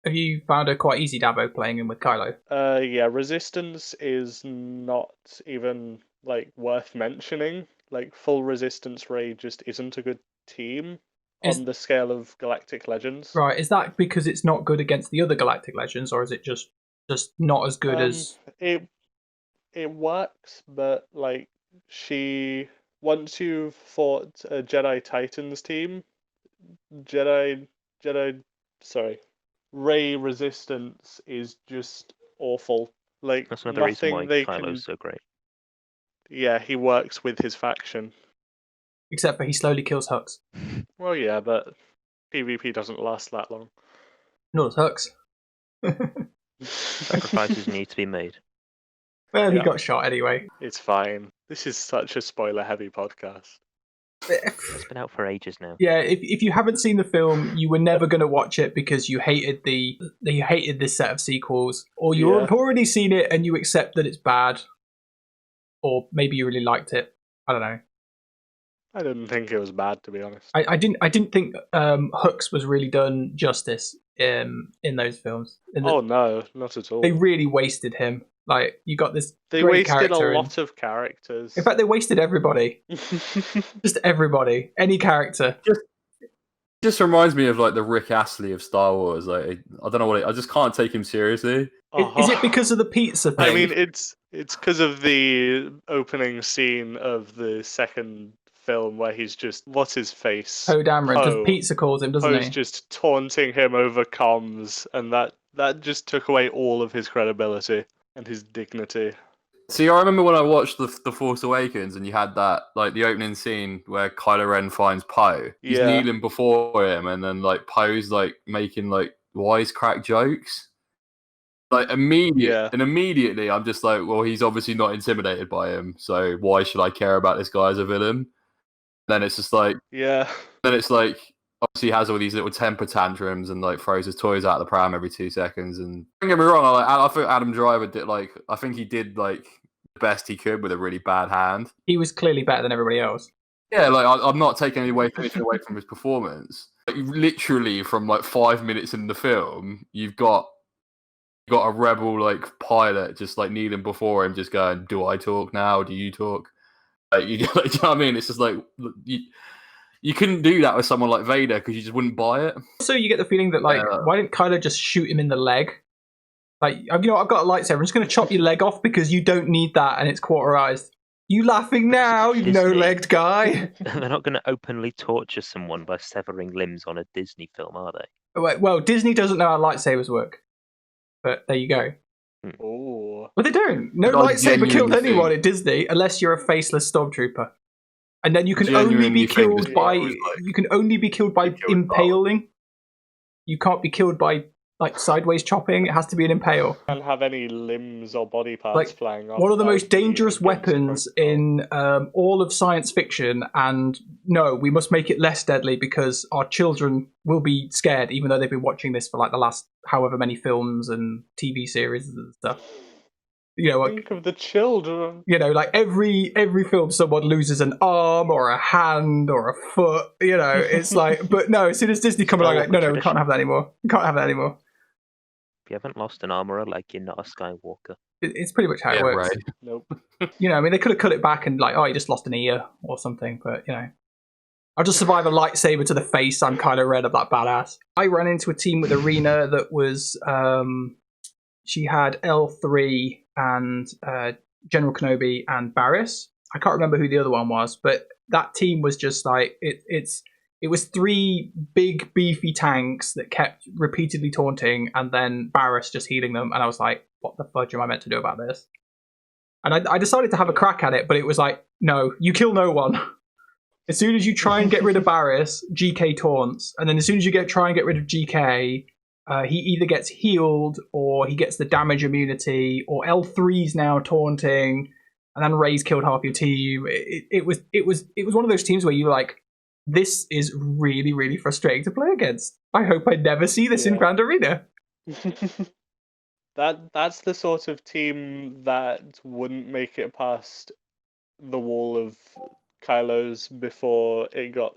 B: Have you found it quite easy, Davvo, playing him with Kylo?
A: Yeah, Resistance is not even like worth mentioning. Like full Resistance Rey just isn't a good team on the scale of Galactic Legends.
B: Right, is that because it's not good against the other Galactic Legends, or is it just not as good as...
A: It works, but like once you've fought a Jedi Titans team, Rey Resistance is just awful. Like
C: That's another reason why
A: they
C: Kylo's so great.
A: Yeah, he works with his faction.
B: Except for he slowly kills Hux.
A: Well, yeah, but PvP doesn't last that long.
B: Nor does Hux.
C: Sacrifices need to be made.
B: Well, he got shot anyway.
A: It's fine. This is such a spoiler-heavy podcast.
C: It's been out for ages now.
B: Yeah, if you haven't seen the film, you were never going to watch it because you hated this set of sequels, or have already seen it and you accept that it's bad, or maybe you really liked it. I don't know.
A: I didn't think it was bad, to be honest.
B: I didn't think Hux was really done justice in those films.
A: No, not at all.
B: They really wasted him. Like, you got this
A: They
B: great
A: wasted a
B: character
A: lot of characters.
B: In fact, they wasted everybody. Just everybody. Any character.
D: Just reminds me of like the Rick Astley of Star Wars. Like, I don't know I just can't take him seriously.
B: Is it because of the pizza thing?
A: I mean, it's because of the opening scene of the second film where he's just, what's his face?
B: Poe Dameron. Just pizza calls him, doesn't he?
A: Poe's just taunting him over comms, and that just took away all of his credibility and his dignity.
D: See, I remember when I watched the Force Awakens, and you had that like the opening scene where Kylo Ren finds Poe. He's kneeling before him, and then like Poe's like making like wisecrack jokes. Like immediately, I'm just like, well, he's obviously not intimidated by him, so why should I care about this guy as a villain? Then it's just like, Then it's like, obviously he has all these little temper tantrums and like throws his toys out of the pram every 2 seconds. And don't get me wrong, I think Adam Driver did I think he did like the best he could with a really bad hand.
B: He was clearly better than everybody else.
D: Yeah, like I'm not taking anything away from his performance. Like, literally from like 5 minutes in the film, you've got a rebel like pilot just like kneeling before him, just going, "Do I talk now? Do you talk?" Like, you know what I mean? It's just like you couldn't do that with someone like Vader because you just wouldn't buy it.
B: So you get the feeling that like, why didn't Kylo just shoot him in the leg? Like, I've got a lightsaber. I'm just going to chop your leg off because you don't need that and it's cauterized. You laughing now, you no-legged guy?
C: They're not going to openly torture someone by severing limbs on a Disney film, are they?
B: Well, Disney doesn't know how lightsabers work. But there you go.
A: Oh.
B: Well, they don't. No lightsaber killed anyone at Disney unless you're a faceless stormtrooper, and then you can only be killed by impaling. You can't be killed by like sideways chopping. It has to be an impale.
A: Can't have any limbs or body parts flying off.
B: One of the most dangerous weapons in all of science fiction, and no, we must make it less deadly because our children will be scared, even though they've been watching this for like the last however many films and TV series and stuff. You know, like,
A: think of the children.
B: You know, like every film, someone loses an arm or a hand or a foot. You know, it's like, but no, as soon as Disney come along, like, no, we can't have that anymore. We can't have that anymore.
C: If you haven't lost an arm or a leg, you're not a Skywalker.
B: It's pretty much how it works.
D: Right.
A: Nope.
B: You know, I mean, they could have cut it back and like, oh, you just lost an ear or something, but you know. I'll just survive a lightsaber to the face. I'm kind of red of that badass. I ran into a team with Arena that was, she had L3 and General Kenobi and Barriss. I can't remember who the other one was, but that team was just like, it was 3 big beefy tanks that kept repeatedly taunting and then Barriss just healing them. And I was like, what the fudge am I meant to do about this? And I decided to have a crack at it, but it was like, no, you kill no one. As soon as you try and get rid of Barriss, GK taunts, and then as soon as you try and get rid of GK, he either gets healed or he gets the damage immunity, or L3's now taunting, and then Ray's killed half your team. It was one of those teams where you're like, this is really, really frustrating to play against. I hope I never see this in Grand Arena.
A: That's the sort of team that wouldn't make it past the wall of Kylo's before it got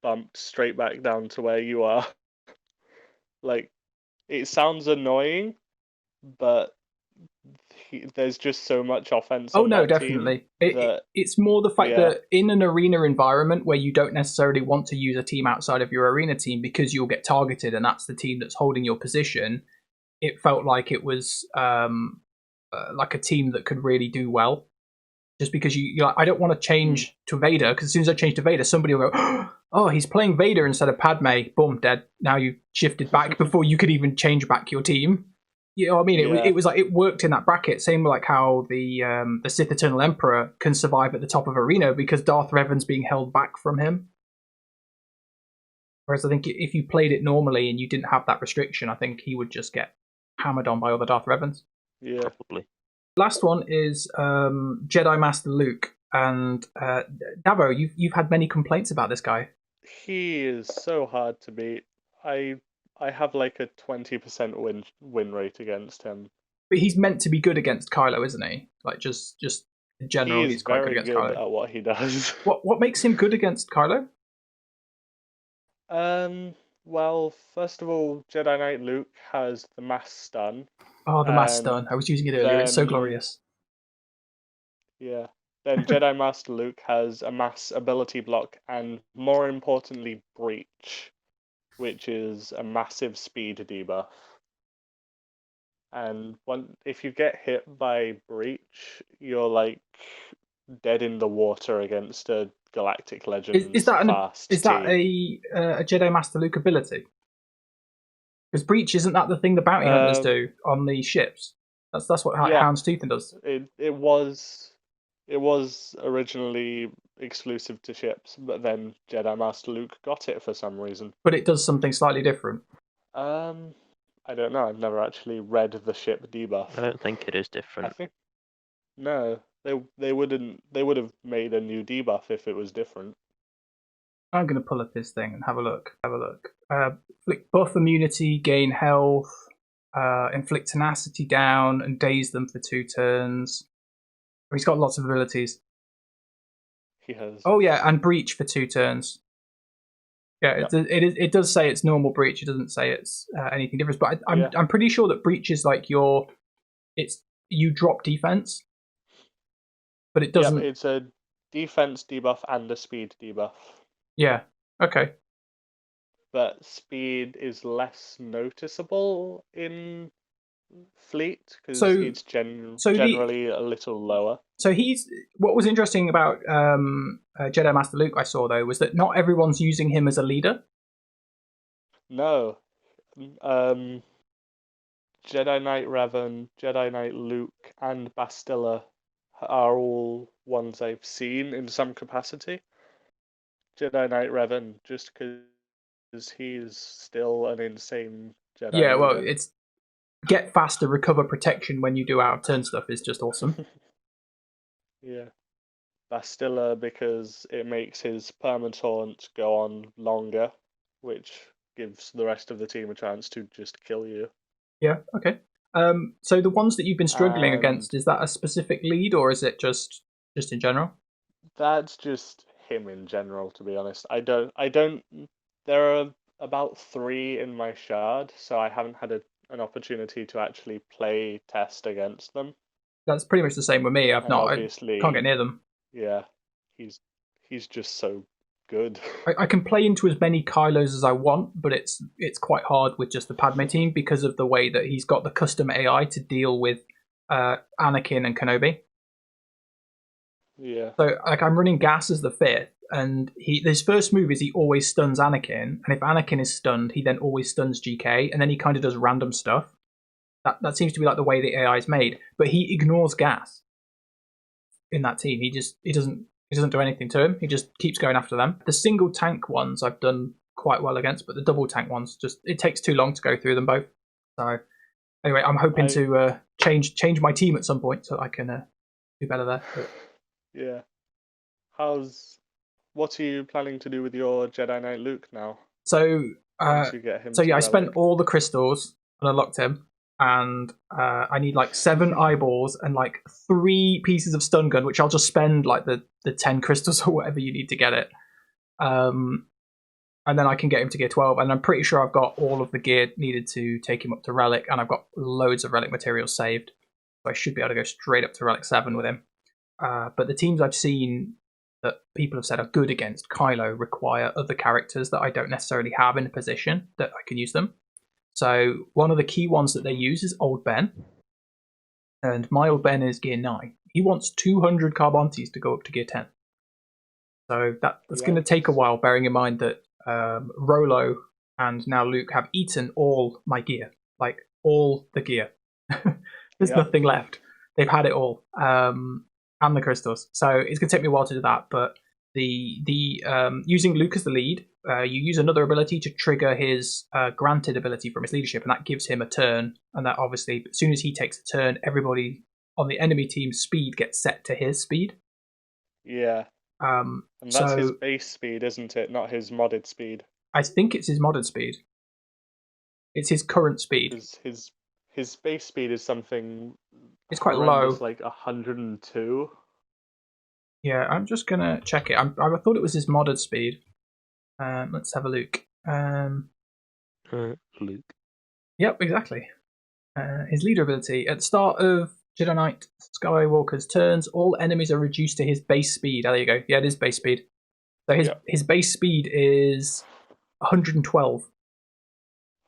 A: bumped straight back down to where you are. Like, it sounds annoying, but there's just so much offense.
B: Oh no, definitely. It's more the fact that in an arena environment where you don't necessarily want to use a team outside of your arena team because you'll get targeted and that's the team that's holding your position, it felt like it was like a team that could really do well. Just because you're like, I don't want to change to Vader, because as soon as I change to Vader, somebody will go, oh, he's playing Vader instead of Padme. Boom, dead. Now you've shifted back before you could even change back your team. You know what I mean? It was like it worked in that bracket. Same like how the Sith Eternal Emperor can survive at the top of arena because Darth Revan's being held back from him. Whereas I think if you played it normally and you didn't have that restriction, I think he would just get hammered on by other Darth Revans.
A: Yeah,
C: probably.
B: Last one is Jedi Master Luke, and Davvo, you've had many complaints about this guy.
A: He is so hard to beat. I have like a 20% win rate against him.
B: But he's meant to be good against Kylo, isn't he? Like just in general, he's quite good against Kylo.
A: At what he does.
B: What makes him good against Kylo?
A: Well, first of all, Jedi Knight Luke has the mass stun.
B: Oh, the mass stun. I was using it earlier. It's so glorious.
A: Yeah. Then Jedi Master Luke has a mass ability block and, more importantly, Breach, which is a massive speed debuff. And if you get hit by Breach, you're like dead in the water against a Galactic Legend.
B: Is that a Jedi Master Luke ability? Because Breach, isn't that the thing the bounty hunters do on the ships? That's what Houndstooth does.
A: It was originally exclusive to ships, but then Jedi Master Luke got it for some reason.
B: But it does something slightly different.
A: I don't know. I've never actually read the ship debuff.
C: I don't think it is different.
A: No, they would have made a new debuff if it was different.
B: I'm going to pull up his thing and have a look. Inflict buff immunity, gain health, inflict tenacity down, and daze them for 2 turns. He's got lots of abilities.
A: He has.
B: Oh yeah, and breach for 2 turns. Yeah, it does say it's normal breach. It doesn't say it's anything different. But I'm pretty sure that breach is like you drop defense, but it doesn't.
A: Yeah, it's a defense debuff and a speed debuff.
B: Yeah. Okay.
A: But speed is less noticeable in Fleet because it's generally a little lower.
B: So what was interesting about Jedi Master Luke I saw though was that not everyone's using him as a leader.
A: No. Jedi Knight Revan, Jedi Knight Luke, and Bastilla are all ones I've seen in some capacity. Jedi Knight Revan, just because he's still an insane Jedi.
B: Yeah, well, it's get faster, recover protection when you do out of turn stuff is just awesome.
A: Yeah. Bastilla because it makes his permataunt go on longer, which gives the rest of the team a chance to just kill you.
B: Yeah, okay. So the ones that you've been struggling against, is that a specific lead or is it just in general?
A: That's just him in general, to be honest. I don't there are about 3 in my shard, so I haven't had an opportunity to actually play test against them. That's
B: pretty much the same with me. I can't get near them.
A: Yeah, he's just so good.
B: I can play into as many Kylos as I want, but it's quite hard with just the Padme team because of the way that he's got the custom AI to deal with Anakin and Kenobi.
A: Yeah.
B: So I'm running Gas as the 5th, and his first move is he always stuns Anakin, and if Anakin is stunned, he then always stuns GK, and then he kind of does random stuff. That seems to be like the way the AI is made, but he ignores Gas in that team. He doesn't He doesn't do anything to him. He just keeps going after them. The single tank ones I've done quite well against, but the double tank ones, it takes too long to go through them both. So anyway, I'm hoping to change my team at some point so I can do better there. But...
A: Yeah. What are you planning to do with your Jedi Knight Luke now?
B: So I spent all the crystals and unlocked him, and I need like 7 eyeballs and like 3 pieces of stun gun, which I'll just spend like the 10 crystals or whatever you need to get it. And then I can get him to gear 12, and I'm pretty sure I've got all of the gear needed to take him up to Relic, and I've got loads of Relic materials saved. So I should be able to go straight up to Relic 7 with him. But the teams I've seen that people have said are good against Kylo require other characters that I don't necessarily have in a position that I can use them. So one of the key ones that they use is Old Ben. And my Old Ben is gear 9. He wants 200 Carbontes to go up to gear 10. So that's going to take a while, bearing in mind that Rolo and now Luke have eaten all my gear. Like, all the gear. There's nothing left. They've had it all. And the crystals. So it's going to take me a while to do that, but the using Luke as the lead, you use another ability to trigger his granted ability from his leadership, and that gives him a turn, and that obviously, as soon as he takes a turn, everybody on the enemy team's speed gets set to his speed.
A: Yeah. And that's his base speed, isn't it? Not his modded speed.
B: I think it's his modded speed. It's his current speed.
A: His base speed is something...
B: It's quite low.
A: It's like 102.
B: Yeah, I'm just going to check it. I thought it was his modded speed. Let's have a look.
C: Luke.
B: Yep, exactly. His leader ability. At the start of Jedi Knight Skywalker's turns, all enemies are reduced to his base speed. Oh, there you go. Yeah, it is base speed. So his base speed is 112.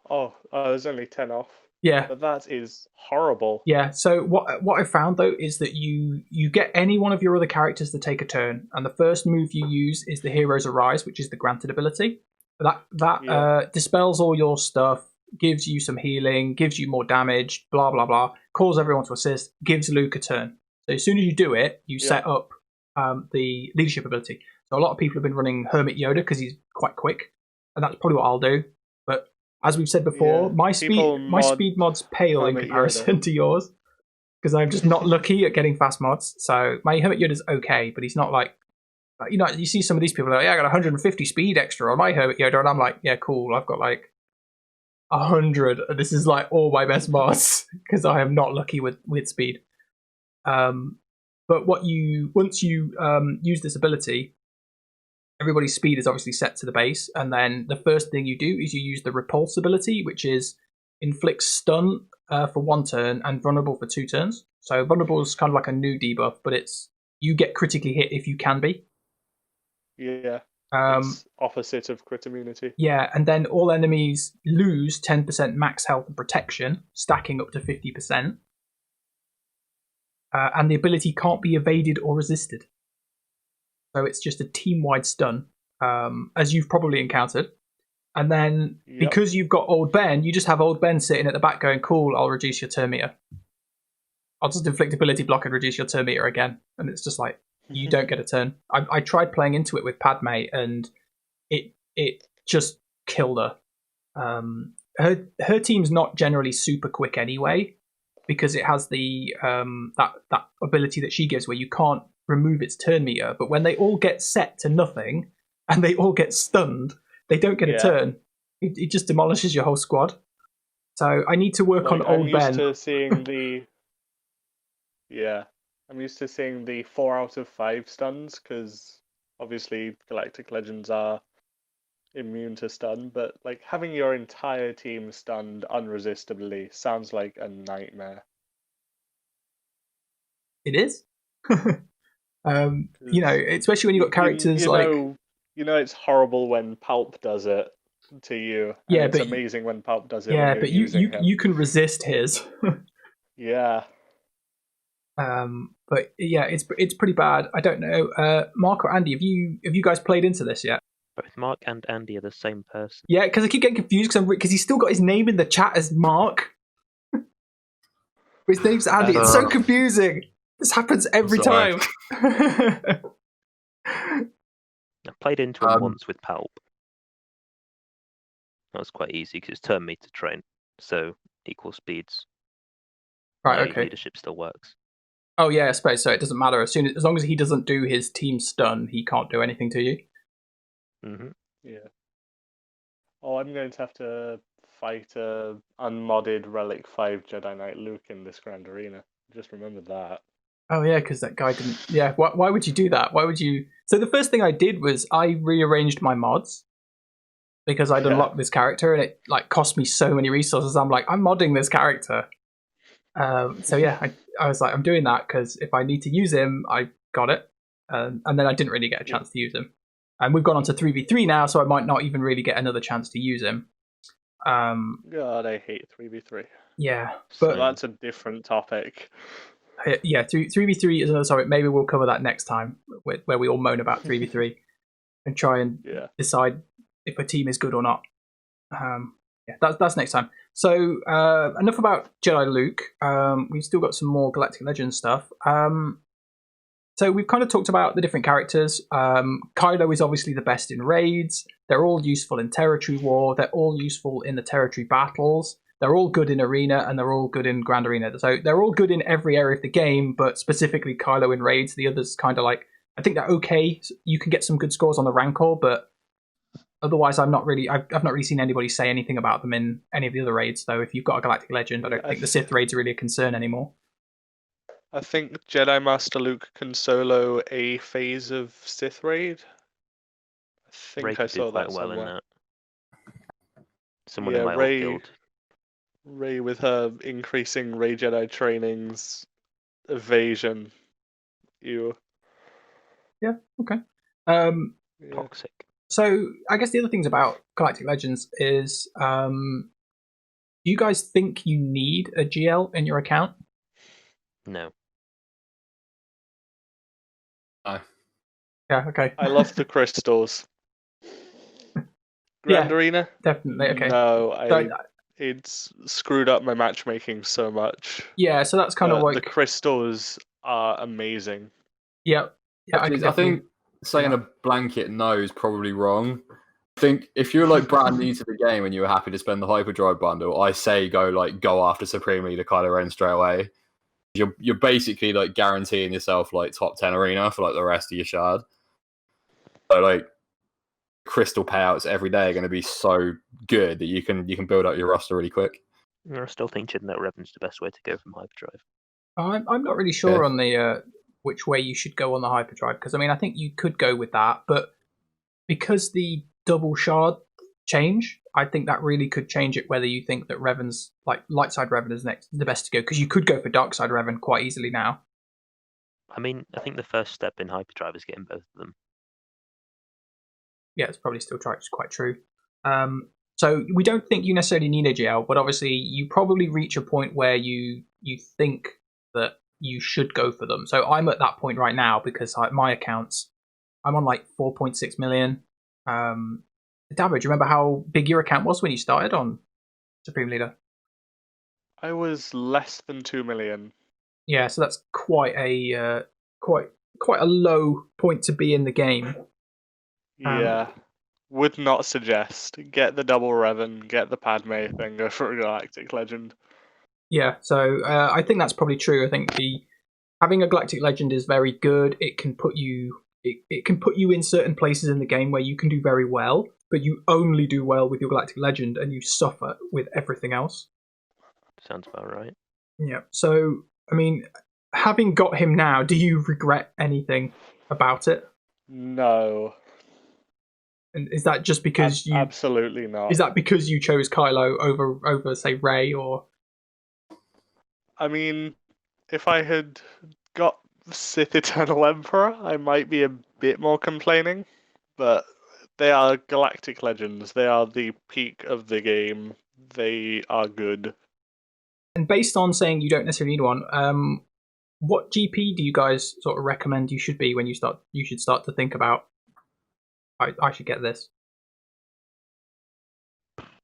A: Oh, there's only 10 off.
B: Yeah.
A: But that is horrible.
B: Yeah, so what I found, though, is that you get any one of your other characters to take a turn, and the first move you use is the Hero's Arise, which is the granted ability. That dispels all your stuff, gives you some healing, gives you more damage, blah, blah, blah, calls everyone to assist, gives Luke a turn. So as soon as you do it, you set up the leadership ability. So a lot of people have been running Hermit Yoda because he's quite quick, and that's probably what I'll do. But as we've said before, my speed mods pale in comparison to yours, because I'm just not lucky at getting fast mods. So my Hermit Yoda's okay, but he's not like, you see some of these people are like, yeah, I got 150 speed extra on my Hermit Yoda, and I'm like, yeah, cool, I've got like 100, and this is like all my best mods, because I am not lucky with speed. But once you use this ability, everybody's speed is obviously set to the base, and then the first thing you do is you use the repulse ability, which is inflicts stun for 1 turn and vulnerable for 2 turns. So vulnerable is kind of like a new debuff, but it's you get critically hit if you can be.
A: Yeah. It's opposite of crit immunity.
B: Yeah, and then all enemies lose 10% max health and protection, stacking up to 50%. And the ability can't be evaded or resisted. So it's just a team-wide stun, as you've probably encountered. And then, because you've got Old Ben, you just have Old Ben sitting at the back going, cool, I'll reduce your turn meter. I'll just inflict ability block and reduce your turn meter again. And it's just like, you don't get a turn. I tried playing into it with Padme, and it just killed her. Her team's not generally super quick anyway, because it has the that ability that she gives where you can't remove its turn meter, but when they all get set to nothing and they all get stunned, they don't get a turn. It just demolishes your whole squad. So I need to work on Old Ben.
A: I'm used to seeing the 4 out of 5 stuns, because obviously Galactic Legends are immune to stun, but like having your entire team stunned unresistably sounds like a nightmare.
B: It is. Especially when you've got characters
A: it's horrible when Palp does it to you.
B: Yeah,
A: it's amazing when Palp does it.
B: Yeah, but you can resist his.
A: Yeah.
B: But yeah, it's pretty bad. I don't know. Mark or Andy, have you guys played into this yet?
C: Both Mark and Andy are the same person.
B: Yeah, because I keep getting confused because he's still got his name in the chat as Mark. His name's Andy. It's so confusing. This happens every time.
C: I've played into him once with Palp. That was quite easy because it's turn me to train, so equal speeds.
B: Right. Okay.
C: Leadership still works.
B: Oh yeah, I suppose so. It doesn't matter as long as he doesn't do his team stun, he can't do anything to you.
C: Mm-hmm.
A: Yeah. Oh, I'm going to have to fight a unmodded Relic 5 Jedi Knight Luke in this Grand Arena. Just remembered that.
B: Oh yeah, because that guy didn't. Yeah, why would you do that? Why would you? So the first thing I did was I rearranged my mods because I'd unlocked this character and it like cost me so many resources. I'm like, I'm modding this character. So yeah, I was like, I'm doing that because if I need to use him, I got it, and then I didn't really get a chance to use him. And we've gone on to 3v3 now, so I might not even really get another chance to use him.
A: God, I hate 3v3.
B: Yeah,
A: but that's a different topic.
B: Yeah, 3v3 is another topic. Maybe we'll cover that next time, where we all moan about 3v3 and try and decide if a team is good or not. Yeah, that's next time. So enough about Jedi Luke. We've still got some more Galactic Legends stuff. So we've kind of talked about the different characters. Kylo is obviously the best in raids. They're all useful in territory war. They're all useful in the territory battles. They're all good in arena, and they're all good in Grand Arena. So they're all good in every area of the game, but specifically Kylo in raids. The others kind of like, I think they're okay. You can get some good scores on the Rancor, but otherwise I've not really seen anybody say anything about them in any of the other raids, though. If you've got a Galactic Legend, I don't think the Sith raids are really a concern anymore.
A: I think Jedi Master Luke can solo a phase of Sith raid. I think
C: Ray
A: I saw that
C: quite
A: somewhere.
C: well in that. Someone in my old guild.
A: Ray with her increasing Ray Jedi trainings, evasion. Yeah,
B: okay.
C: Toxic.
B: So I guess the other things about Galactic Legends is, do you guys think you need a GL in your account?
C: No.
B: Yeah, okay.
A: I love the crystals. Grand Arena?
B: Definitely, okay.
A: No, it's screwed up my matchmaking so much.
B: Yeah, so that's kind of like...
A: The crystals are amazing.
B: Yeah.
D: I think saying a blanket no is probably wrong. I think if you're like brand new to the game and you were happy to spend the Hyperdrive bundle, I say go after Supreme Leader Kylo Ren straight away. You're basically like guaranteeing yourself like top 10 arena for like the rest of your shard. So like crystal payouts every day are going to be so good that you can build up your roster really quick.
C: I still think that Revan's the best way to go from Hyperdrive.
B: I'm not really sure on the which way you should go on the Hyperdrive, because I mean I think you could go with that, but because the double shard change, I think that really could change it. Whether you think that Revan's like light side Revan is the best to go, because you could go for dark side Revan quite easily now.
C: I mean, I think the first step in Hyperdrive is getting both of them.
B: Yeah, it's probably still quite true. So we don't think you necessarily need a GL, but obviously you probably reach a point where you think that you should go for them. So I'm at that point right now because my accounts, I'm on like 4.6 million. Davvo, do you remember how big your account was when you started on Supreme Leader?
A: I was less than 2 million.
B: Yeah, so that's quite a low point to be in the game.
A: Yeah, would not suggest. Get the double Revan, get the Padme, then go for a Galactic Legend.
B: Yeah, so I think that's probably true. I think having a Galactic Legend is very good. It can put you in certain places in the game where you can do very well, but you only do well with your Galactic Legend and you suffer with everything else.
C: Sounds about right.
B: Yeah. So I mean, having got him now, do you regret anything about it?
A: No.
B: And is that just because you...
A: Absolutely not.
B: Is that because you chose Kylo over say, Rey, or...
A: I mean, if I had got Sith Eternal Emperor, I might be a bit more complaining, but they are Galactic Legends. They are the peak of the game. They are good.
B: And based on saying you don't necessarily need one, what GP do you guys sort of recommend you should be when you should start to think about, I should get this?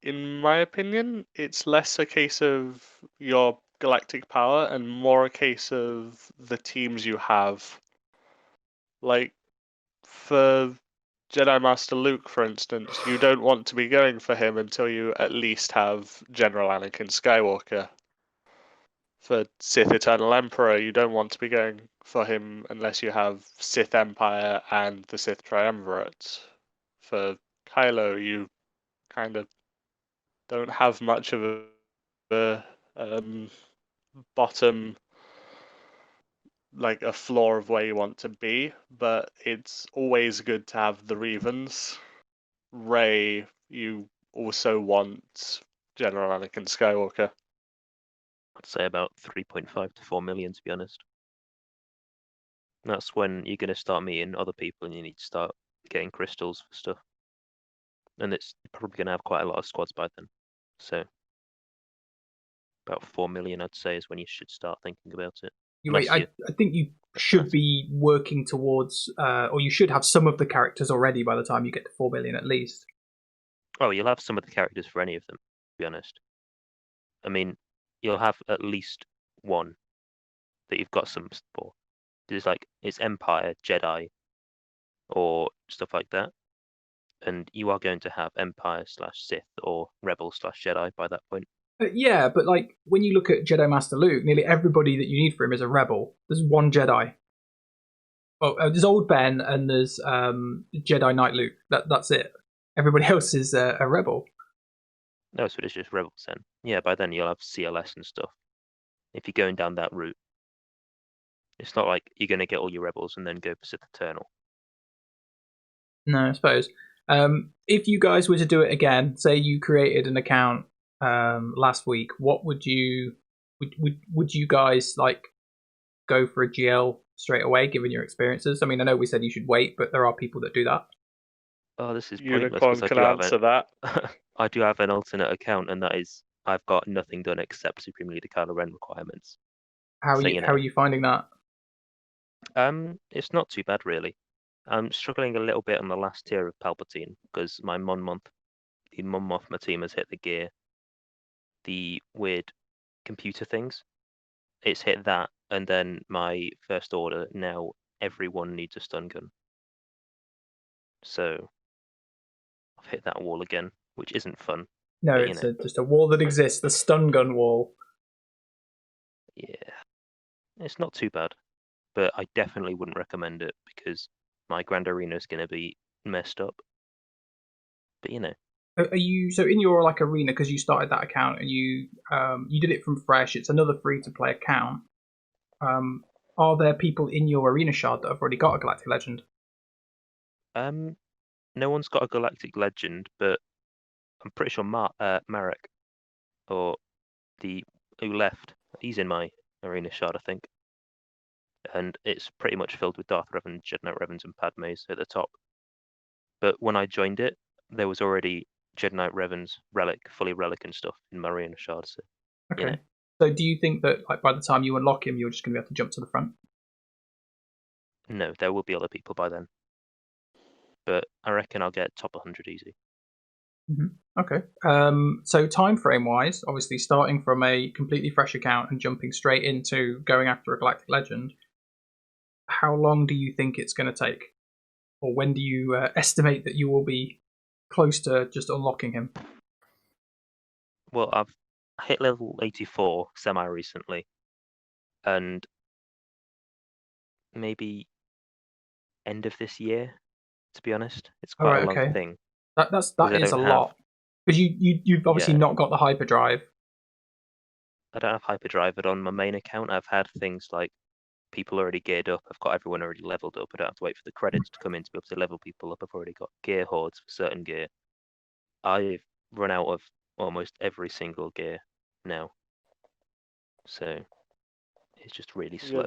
A: In my opinion, it's less a case of your galactic power and more a case of the teams you have. Like, for Jedi Master Luke, for instance, you don't want to be going for him until you at least have General Anakin Skywalker. For Sith Eternal Emperor, you don't want to be going for him unless you have Sith Empire and the Sith Triumvirate. For Kylo, you kind of don't have much of a bottom, like a floor of where you want to be, but it's always good to have the Revans. Rey, you also want General Anakin Skywalker.
C: I'd say about 3.5 to 4 million, to be honest. That's when you're going to start meeting other people and you need to start getting crystals for stuff. And it's probably going to have quite a lot of squads by then. So about 4 million, I'd say, is when you should start thinking about it.
B: I think you should be working towards, or you should have some of the characters already by the time you get to 4 million at least.
C: Oh, you'll have some of the characters for any of them, to be honest. I mean, you'll have at least one that you've got some for. It's Empire, Jedi, or stuff like that. And you are going to have Empire/Sith or Rebel/Jedi by that point.
B: Yeah, but like when you look at Jedi Master Luke, nearly everybody that you need for him is a Rebel. There's one Jedi. Oh, there's Old Ben and there's Jedi Knight Luke. That's it. Everybody else is a Rebel.
C: No, so it's just Rebels then. Yeah, by then you'll have CLS and stuff. If you're going down that route, it's not like you're going to get all your Rebels and then go for Sith Eternal.
B: No, I suppose. If you guys were to do it again, say you created an account last week, what would you guys like go for a GL straight away, given your experiences? I mean, I know we said you should wait, but there are people that do that.
C: Oh, this is
A: Unicorn can answer that.
C: I do have an alternate account, and that is I've got nothing done except Supreme Leader Kylo Ren requirements.
B: How are you finding that?
C: It's not too bad really. I'm struggling a little bit on the last tier of Palpatine because my Mon Mothma team has hit the gear. The weird computer things. It's hit that, and then my First Order, now everyone needs a stun gun. So I've hit that wall again, which isn't fun.
B: No, but, it's just a wall that exists, the stun gun wall.
C: Yeah. It's not too bad, but I definitely wouldn't recommend it because my Grand Arena is going to be messed up. But
B: Are you so in your like arena, because you started that account and you did it from fresh? It's another free to play account. Are there people in your arena shard that have already got a Galactic Legend?
C: No one's got a Galactic Legend, but I'm pretty sure Marek, or who left, he's in my arena shard, I think. And it's pretty much filled with Darth Revan, Jedi Knight Revans, and Padmes at the top. But when I joined it, there was already Jedi Knight Revans, fully relic and stuff in my arena shard. So,
B: okay. So do you think that like by the time you unlock him, you're just going to be able to jump to the front?
C: No, there will be other people by then. But I reckon I'll get top 100 easy.
B: Mm-hmm. Okay. So time frame wise, obviously starting from a completely fresh account and jumping straight into going after a Galactic Legend, how long do you think it's going to take? Or when do you estimate that you will be close to just unlocking him?
C: Well, I've hit level 84 semi-recently. And maybe end of this year, to be honest. It's quite a long thing.
B: That is a lot. Because you've obviously not got the hyperdrive.
C: I don't have hyperdrive, but on my main account I've had things like people already geared up. I've got everyone already leveled up. I don't have to wait for the credits to come in to be able to level people up. I've already got gear hordes for certain gear. I've run out of almost every single gear now. So it's just really slow.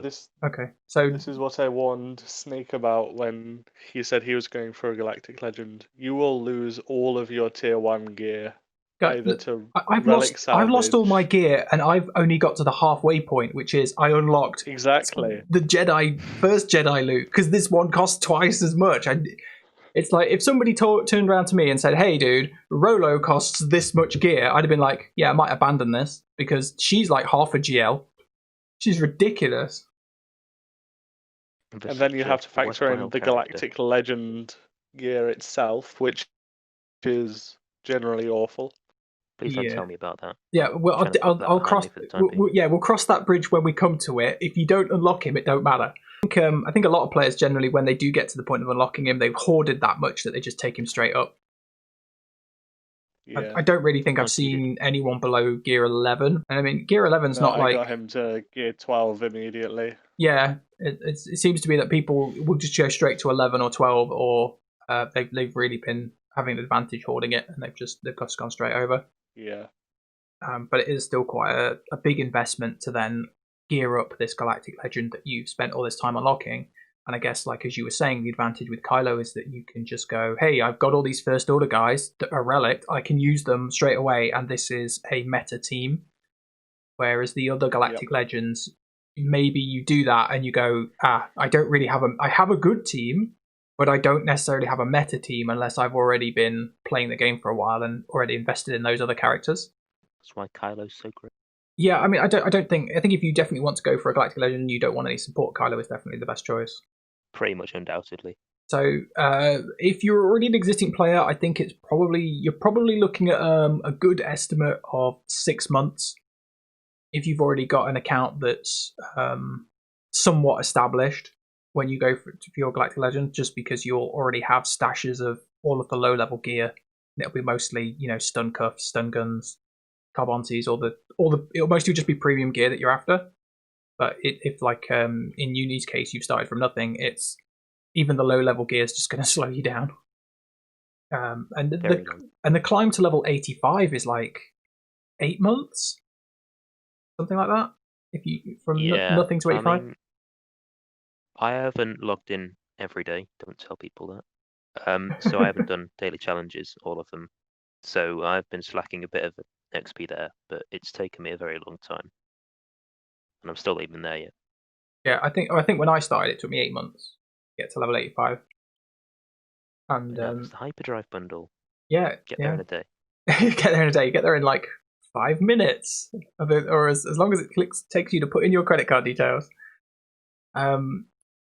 B: So
A: this is what I warned Snake about when he said he was going for a Galactic Legend. You will lose all of your tier 1 gear.
B: I've lost all my gear, and I've only got to the halfway point, which is I unlocked
A: the
B: first Jedi loot, because this one costs twice as much. It's like if somebody turned around to me and said, "Hey, dude, Rolo costs this much gear," I'd have been like, "Yeah, I might abandon this because she's like half a GL. She's ridiculous."
A: And then you have to factor in the Galactic Legend gear itself, which is generally awful.
C: Please don't tell me about that.
B: Yeah, well, I'll cross. We'll cross that bridge when we come to it. If you don't unlock him, it don't matter. I think a lot of players generally, when they do get to the point of unlocking him, they've hoarded that much that they just take him straight up. Yeah. I don't really think I've seen anyone below gear 11. I mean, gear 11's not like...
A: I got him to gear 12 immediately.
B: Yeah, it seems to be that people will just go straight to 11 or 12, or they've really been having an advantage hoarding it, and they've just gone straight over.
A: Yeah.
B: But it is still quite a big investment to then gear up this Galactic Legend that you've spent all this time unlocking. And I guess, like as you were saying, the advantage with Kylo is that you can just go, hey, I've got all these First Order guys that are relic. I can use them straight away, and this is a meta team. Whereas the other Galactic Legends, maybe you do that and you go, I don't really have I have a good team, but I don't necessarily have a meta team unless I've already been playing the game for a while and already invested in those other characters.
C: That's why Kylo's so great.
B: Yeah, I mean, I think if you definitely want to go for a Galactic Legend and you don't want any support, Kylo is definitely the best choice.
C: Pretty much undoubtedly.
B: So if you're already an existing player, I think you're probably looking at a good estimate of 6 months. If you've already got an account that's somewhat established when you go for your Galactic Legend, just because you'll already have stashes of all of the low-level gear. It'll be mostly, stun cuffs, stun guns, carbontes, it'll mostly just be premium gear that you're after. But if like in Uni's case, you've started from nothing, it's even the low-level gear is just going to slow you down. And the climb to level 85 is like 8 months. Something like that. If you nothing to 85.
C: I haven't logged in every day. Don't tell people that. So I haven't done daily challenges, all of them. So I've been slacking a bit of XP there, but it's taken me a very long time, and I'm still not even there yet.
B: Yeah, I think when I started, it took me 8 months to get to level 85. And
C: that was the hyperdrive bundle.
B: Yeah,
C: get there in a day.
B: Get there in a day. You get there in like 5 minutes, or as long as it takes you to put in your credit card details.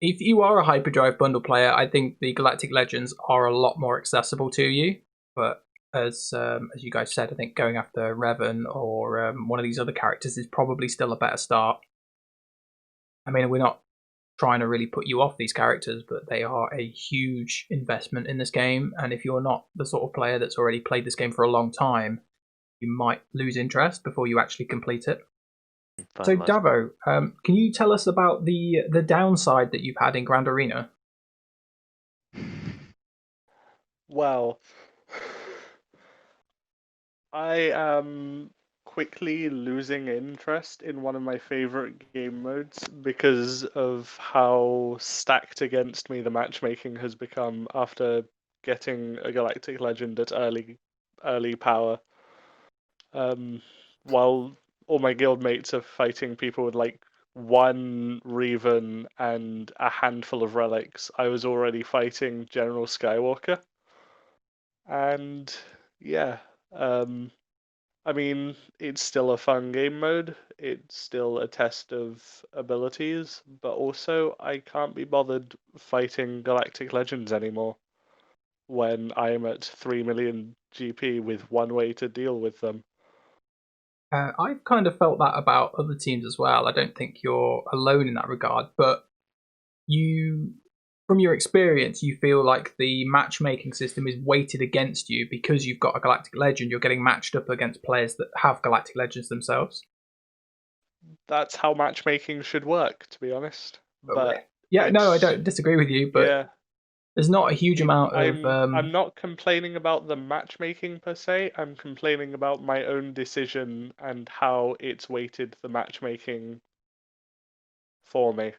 B: If you are a hyperdrive bundle player, I think the Galactic Legends are a lot more accessible to you. But as you guys said, I think going after Revan or one of these other characters is probably still a better start. I mean, we're not trying to really put you off these characters, but they are a huge investment in this game. And if you're not the sort of player that's already played this game for a long time, you might lose interest before you actually complete it. So, Davvo, can you tell us about the downside that you've had in Grand Arena?
A: Well, I am quickly losing interest in one of my favorite game modes because of how stacked against me the matchmaking has become after getting a Galactic Legend at early power. While all my guildmates are fighting people with like 1 Revan and a handful of relics, I was already fighting General Skywalker. And yeah, I mean, it's still a fun game mode. It's still a test of abilities, but also I can't be bothered fighting Galactic Legends anymore when I'm at 3 million GP with one way to deal with them.
B: I've kind of felt that about other teams as well. I don't think you're alone in that regard, but from your experience, you feel like the matchmaking system is weighted against you because you've got a Galactic Legend. You're getting matched up against players that have Galactic Legends themselves.
A: That's how matchmaking should work, to be honest. But
B: yeah, no, I don't disagree with you, but
A: yeah.
B: There's not a huge amount of...
A: I'm not complaining about the matchmaking per se. I'm complaining about my own decision and how it's weighted the matchmaking for me.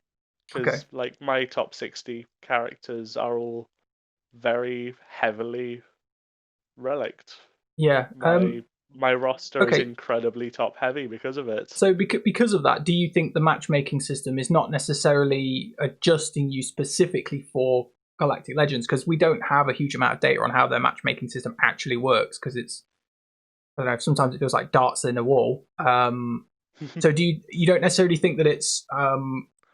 A: Because like my top 60 characters are all very heavily relicked.
B: Yeah.
A: My roster is incredibly top heavy because of it.
B: So because of that, do you think the matchmaking system is not necessarily adjusting you specifically for Galactic Legends? Because we don't have a huge amount of data on how their matchmaking system actually works, because it's, I don't know, sometimes it feels like darts in a wall. So you don't necessarily think that it's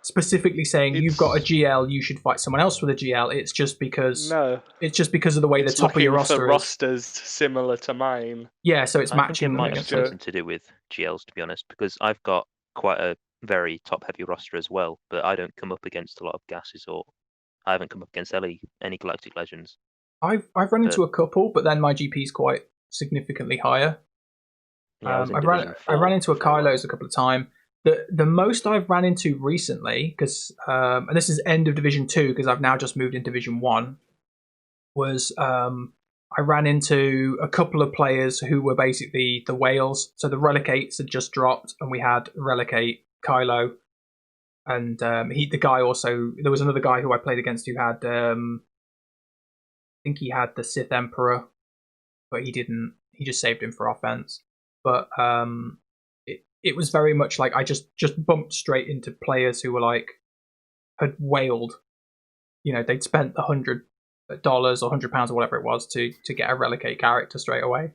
B: specifically saying you've got a GL, you should fight someone else with a GL. It's just because of the way the top of your roster is.
A: Rosters similar to mine.
B: Yeah, so it's matching.
C: I think it might have something to do with GLs, to be honest, because I've got quite a very top-heavy roster as well, but I don't come up against a lot of gases, or I haven't come up against any Galactic Legends.
B: I've run into a couple, but then my GP is quite significantly higher.
C: Yeah,
B: I ran into a Kylo's a couple of times. The most I've ran into recently, because and this is end of Division 2, because I've now just moved in Division 1, was I ran into a couple of players who were basically the whales. So the Relicates had just dropped, and we had Relicate, Kylo, and the guy also. There was another guy who I played against who had, I think he had the Sith Emperor, but he didn't. He just saved him for offense. But it was very much like I just bumped straight into players who were like had whaled. You know, they'd spent $100 or £100 or whatever it was to get a Relicate character straight away.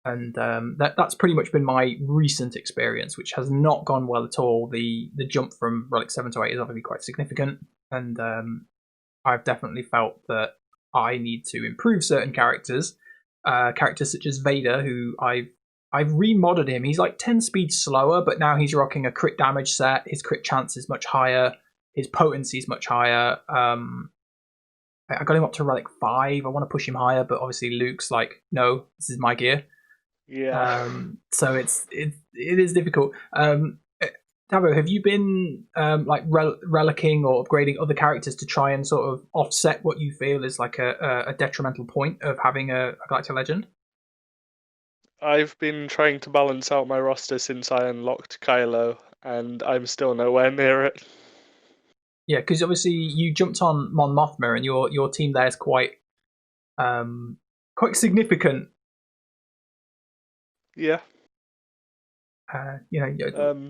B: And that's pretty much been my recent experience, which has not gone well at all. The jump from Relic 7 to 8 is obviously quite significant, and I've definitely felt that I need to improve certain characters. Characters such as Vader, who I've remodded him. He's like 10 speed slower, but now he's rocking a crit damage set. His crit chance is much higher. His potency is much higher. I got him up to Relic 5. I want to push him higher, but obviously Luke's like, no, this is my gear.
A: Yeah.
B: So it is difficult. Davvo, have you been relicking or upgrading other characters to try and sort of offset what you feel is like a detrimental point of having a Galactic Legend?
A: I've been trying to balance out my roster since I unlocked Kylo, and I'm still nowhere near it.
B: Yeah, because obviously you jumped on Mon Mothma, and your team there is quite significant.
A: Yeah.
B: In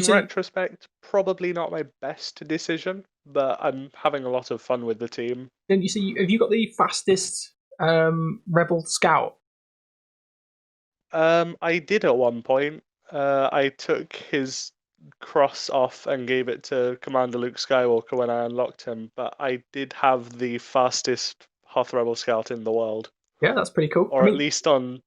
A: retrospect, probably not my best decision, but I'm having a lot of fun with the team.
B: Then you see, have you got the fastest Rebel Scout?
A: I did at one point. I took his cross off and gave it to Commander Luke Skywalker when I unlocked him, but I did have the fastest Hoth Rebel Scout in the world.
B: Yeah, that's pretty cool.
A: Or at least on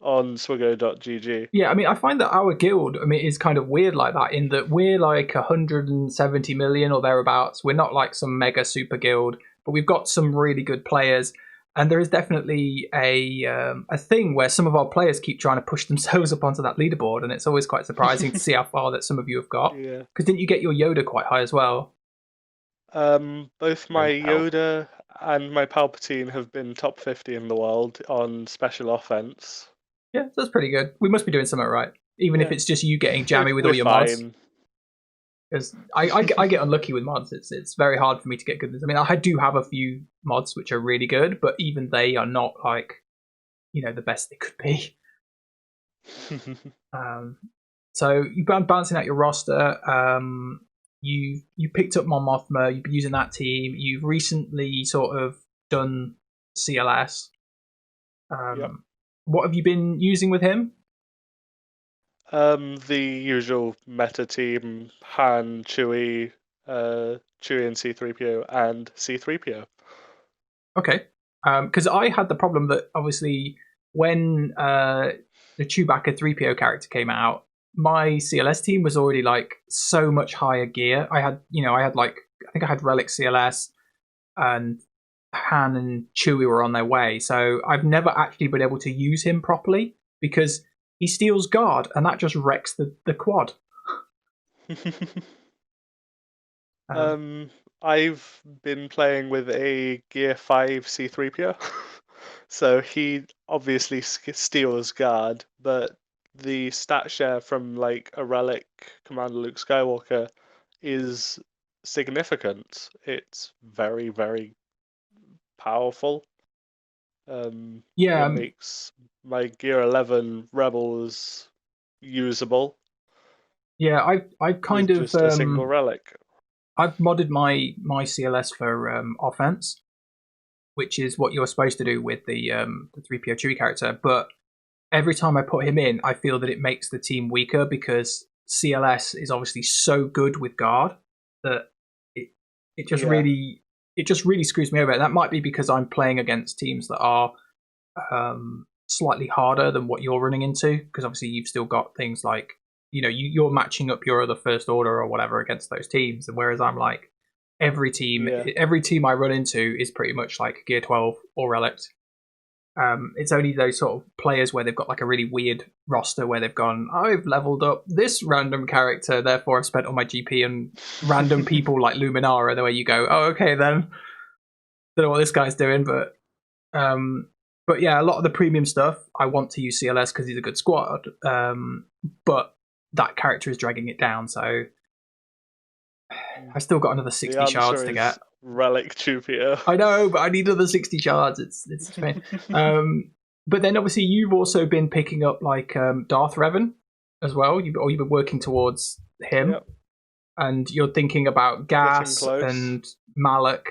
A: SWGOH.
B: Yeah, I mean, I find that our guild, is kind of weird like that, in that we're like 170 million or thereabouts. We're not like some mega super guild, but we've got some really good players. And there is definitely a thing where some of our players keep trying to push themselves up onto that leaderboard, and it's always quite surprising to see how far that some of you have got.
A: Yeah.
B: Because didn't you get your Yoda quite high as well?
A: Both my Yoda and my Palpatine have been top 50 in the world on special offense.
B: Yeah, that's pretty good. We must be doing something right, even if it's just you getting jammy with all your mods. Because I get unlucky with mods. It's very hard for me to get good. I mean, I do have a few mods which are really good, but even they are not like, the best they could be. So you've been balancing out your roster. You picked up Mon Mothma. You've been using that team. You've recently sort of done CLS.
A: Yep.
B: What have you been using with him?
A: The usual meta team: Han, Chewie and C-3PO, and C-3PO.
B: Okay. Because I had the problem that obviously when the Chewbacca 3PO character came out, my CLS team was already like so much higher gear. I had Relic CLS, and Han and Chewie were on their way. So I've never actually been able to use him properly because he steals guard, and that just wrecks the quad.
A: I've been playing with a Gear 5 C-3PO. So he obviously steals guard, but the stat share from like a Relic Commander Luke Skywalker is significant. It's very, very powerful. It makes my Gear 11 Rebels usable.
B: Yeah, I've kind of
A: just a single relic.
B: I've modded my CLS for offense, which is what you're supposed to do with the 3PO Chewie character. But every time I put him in, I feel that it makes the team weaker because CLS is obviously so good with guard that it just really screws me over. And that might be because I'm playing against teams that are slightly harder than what you're running into, because obviously you've still got things like, you're matching up your other first order or whatever against those teams, and whereas I'm like, every team I run into is pretty much like Gear 12 or Relict. It's only those sort of players where they've got like a really weird roster where they've gone, I've leveled up this random character, therefore I've spent all my GP and random people like Luminara, the way you go, oh, okay then. Don't know what this guy's doing, but yeah, a lot of the premium stuff, I want to use CLS because he's a good squad, but that character is dragging it down, so I've still got another 60 shards to get.
A: Relic Jupiter.
B: I know, but I need another 60 shards. It's fine. But then obviously you've also been picking up like Darth Revan as well. You've been working towards him, and you're thinking about Gas and Malak.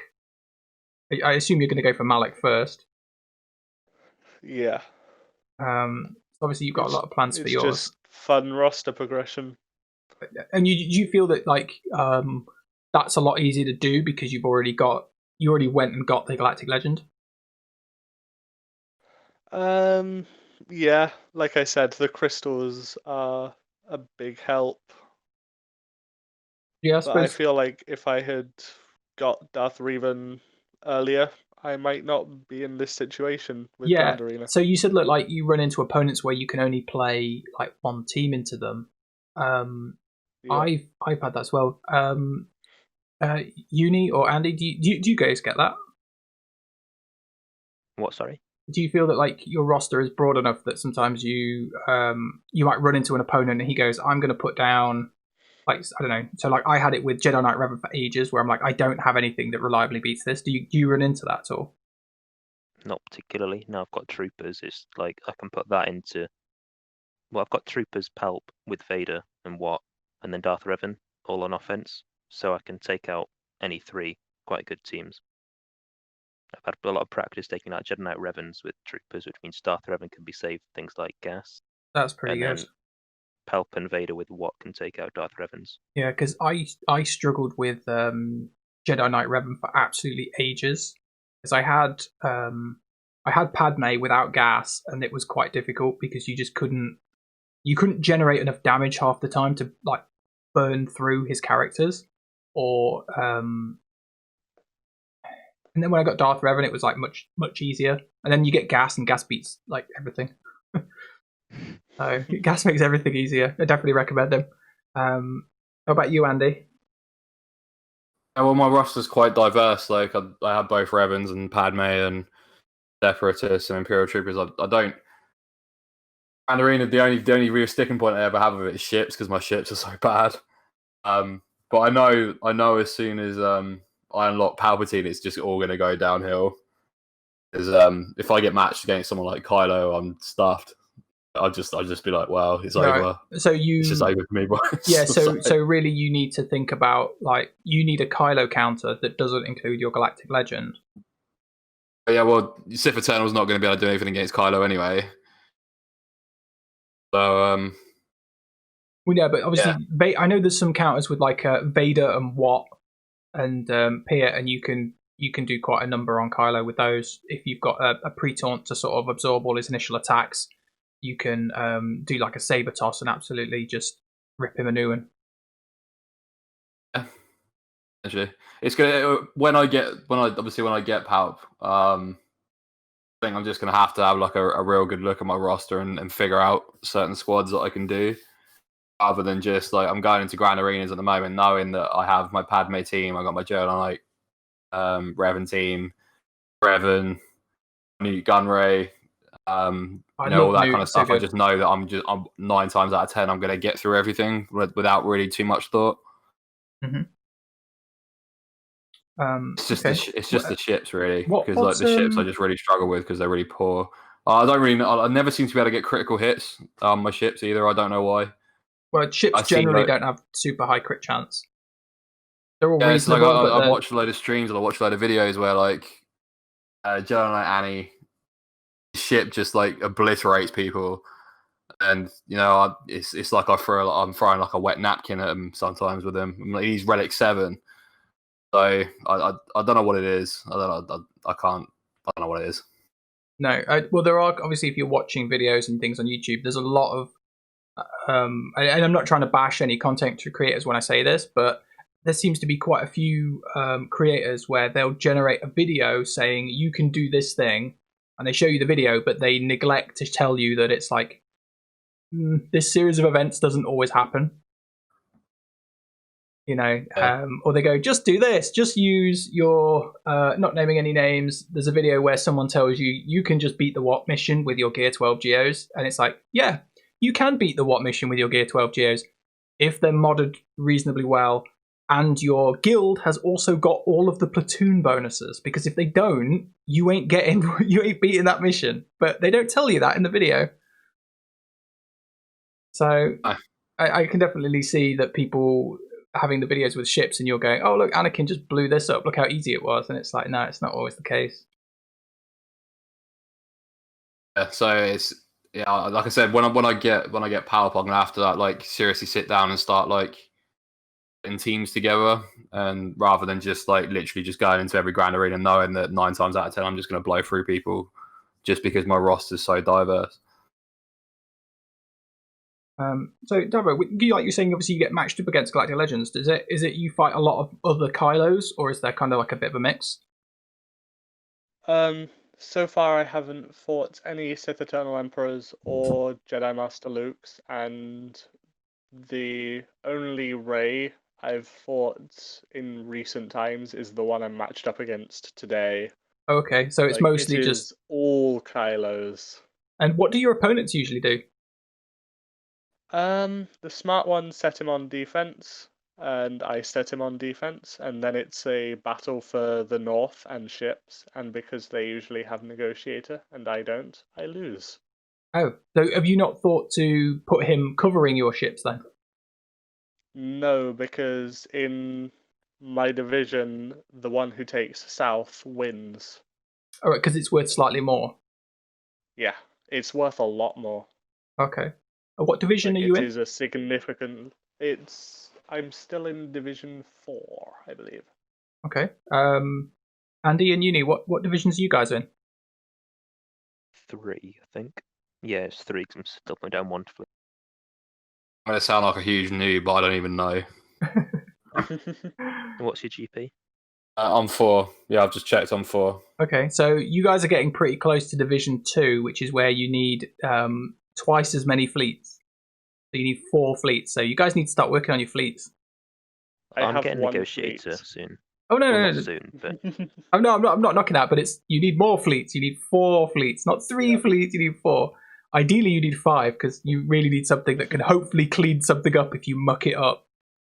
B: I assume you're going to go for Malak first.
A: Yeah.
B: Obviously you've got a lot of plans for yours.
A: It's just fun roster progression.
B: And you feel that like that's a lot easier to do because you already went and got the Galactic Legend?
A: Yeah, like I said, the crystals are a big help.
B: Yeah,
A: but I feel like if I had got Darth Revan earlier, I might not be in this situation with Grand Arena.
B: So you said, look, like you run into opponents where you can only play like one team into them. I've had that as well. Uni or Andy, do you guys get that?
C: What? Sorry.
B: Do you feel that like your roster is broad enough that sometimes you might run into an opponent and he goes, I'm going to put down, like, I don't know. So like I had it with Jedi Knight Revan for ages, where I'm like, I don't have anything that reliably beats this. Do you run into that at all?
C: Not particularly. No, I've got troopers. It's like I can put that into. Well, I've got troopers, Palp with Vader and Watt, and then Darth Revan all on offense, so I can take out any three quite good teams. I've had a lot of practice taking out Jedi Knight Revans with troopers, which means Darth Revan can be saved things like gas.
B: That's pretty good.
C: Then Palp and Vader with Watt can take out Darth Revans.
B: Yeah, because I struggled with Jedi Knight Revan for absolutely ages, because I had Padme without gas, and it was quite difficult because you just couldn't generate enough damage half the time to like burn through his characters, or and then when I got Darth Revan, it was like much easier. And then you get gas, and gas beats like everything. So gas makes everything easier. I definitely recommend him. How about you, Andy?
D: Well, my roster's quite diverse. Like I have both Revans and Padme and Separatists and Imperial Troopers. I don't. And Arena, the only real sticking point I ever have of it is ships, because my ships are so bad. But I know as soon as I unlock Palpatine, it's just all going to go downhill. Because if I get matched against someone like Kylo, I'm stuffed. I'll just be like, well, it's over.
B: So
D: it's just over for me, boys.
B: Yeah. So really, you need to think about like you need a Kylo counter that doesn't include your Galactic Legend.
D: But yeah, well, Sith Eternal's not going to be able to do anything against Kylo anyway. So
B: well, yeah, but obviously, I know there's some counters with like Vader and Watt and Pia, and you can do quite a number on Kylo with those. If you've got a pre-taunt to sort of absorb all his initial attacks, you can do like a saber toss and absolutely just rip him a new one.
D: Yeah, actually, it's gonna when I get Palp. I think I'm just gonna have to have like a real good look at my roster and figure out certain squads that I can do, rather than just like I'm going into Grand Arenas at the moment knowing that I have my Padme team, I got my Jedi Knight Revan team, Revan, Newt Gunray, all that kind of stuff. I just know that I'm 9 times out of 10 I'm going to get through everything without really too much thought.
B: Mm-hmm.
D: It's just the ships really, because like the ships I just really struggle with because they're really poor. I don't really know. I never seem to be able to get critical hits on my ships either. I don't know why.
B: Well, ships generally don't have super high crit chance. They're all reasonable.
D: I watched a load of streams and I watched a load of videos where like Jedi Knight Annie ship just like obliterates people. And it's like I'm throwing like a wet napkin at him sometimes with him. He's relic 7, so I don't know what it is. I don't know what it is.
B: No, well, there are obviously, if you're watching videos and things on YouTube, there's a lot of and I'm not trying to bash any content creators when I say this, but there seems to be quite a few creators where they'll generate a video saying you can do this thing, and they show you the video, but they neglect to tell you that it's like this series of events doesn't always happen. Or they go, just do this, just use your not naming any names. There's a video where someone tells you can just beat the What mission with your Gear 12 Geos, and it's like, yeah, you can beat the What mission with your Gear 12 Geos if they're modded reasonably well, and your guild has also got all of the platoon bonuses, because if they don't, you ain't beating that mission. But they don't tell you that in the video. So I can definitely see that people having the videos with ships and you're going, oh, look, Anakin just blew this up. Look how easy it was. And it's like, no, it's not always the case.
D: Yeah, so it's, like I said, when I get power up, I'm gonna have to like seriously sit down and start like in teams together, and rather than just like literally just going into every grand arena knowing that 9 times out of 10 I'm just gonna blow through people just because my roster is so diverse.
B: So Davvo, like you're saying, obviously you get matched up against Galactic Legends. Is it you fight a lot of other Kylos, or is there kind of like a bit of a mix?
A: So far I haven't fought any Sith Eternal Emperors or Jedi Master Lukes, and the only Rey I've fought in recent times is the one I'm matched up against today.
B: Okay, so it's mostly just
A: all Kylos.
B: And what do your opponents usually do?
A: The smart one set him on defense, and I set him on defense, and then it's a battle for the north and ships, and because they usually have negotiator and I don't, I lose.
B: Oh, so have you not thought to put him covering your ships then?
A: No, because in my division, the one who takes south wins.
B: All right, because it's worth slightly more.
A: Yeah, it's worth a lot more.
B: Okay. What division are you in?
A: It is a significant. I'm still in Division 4, I believe.
B: Okay. Andy and Uni, what divisions are you guys in?
C: 3, I think. Yeah, it's 3 because I'm still putting down 1 to flip.
D: I'm going to sound like a huge noob, but I don't even know.
C: What's your GP?
D: I'm 4. Yeah, I've just checked. I'm 4.
B: Okay, so you guys are getting pretty close to Division 2, which is where you need twice as many fleets. So you need 4 fleets. So you guys need to start working on your fleets.
C: I'm getting negotiator soon.
B: Oh no,
C: well,
B: no,
C: not soon, but
B: I'm not knocking that. But you need more fleets. You need 4 fleets, not 3 fleets. You need 4. Ideally, you need 5 because you really need something that can hopefully clean something up if you muck it up.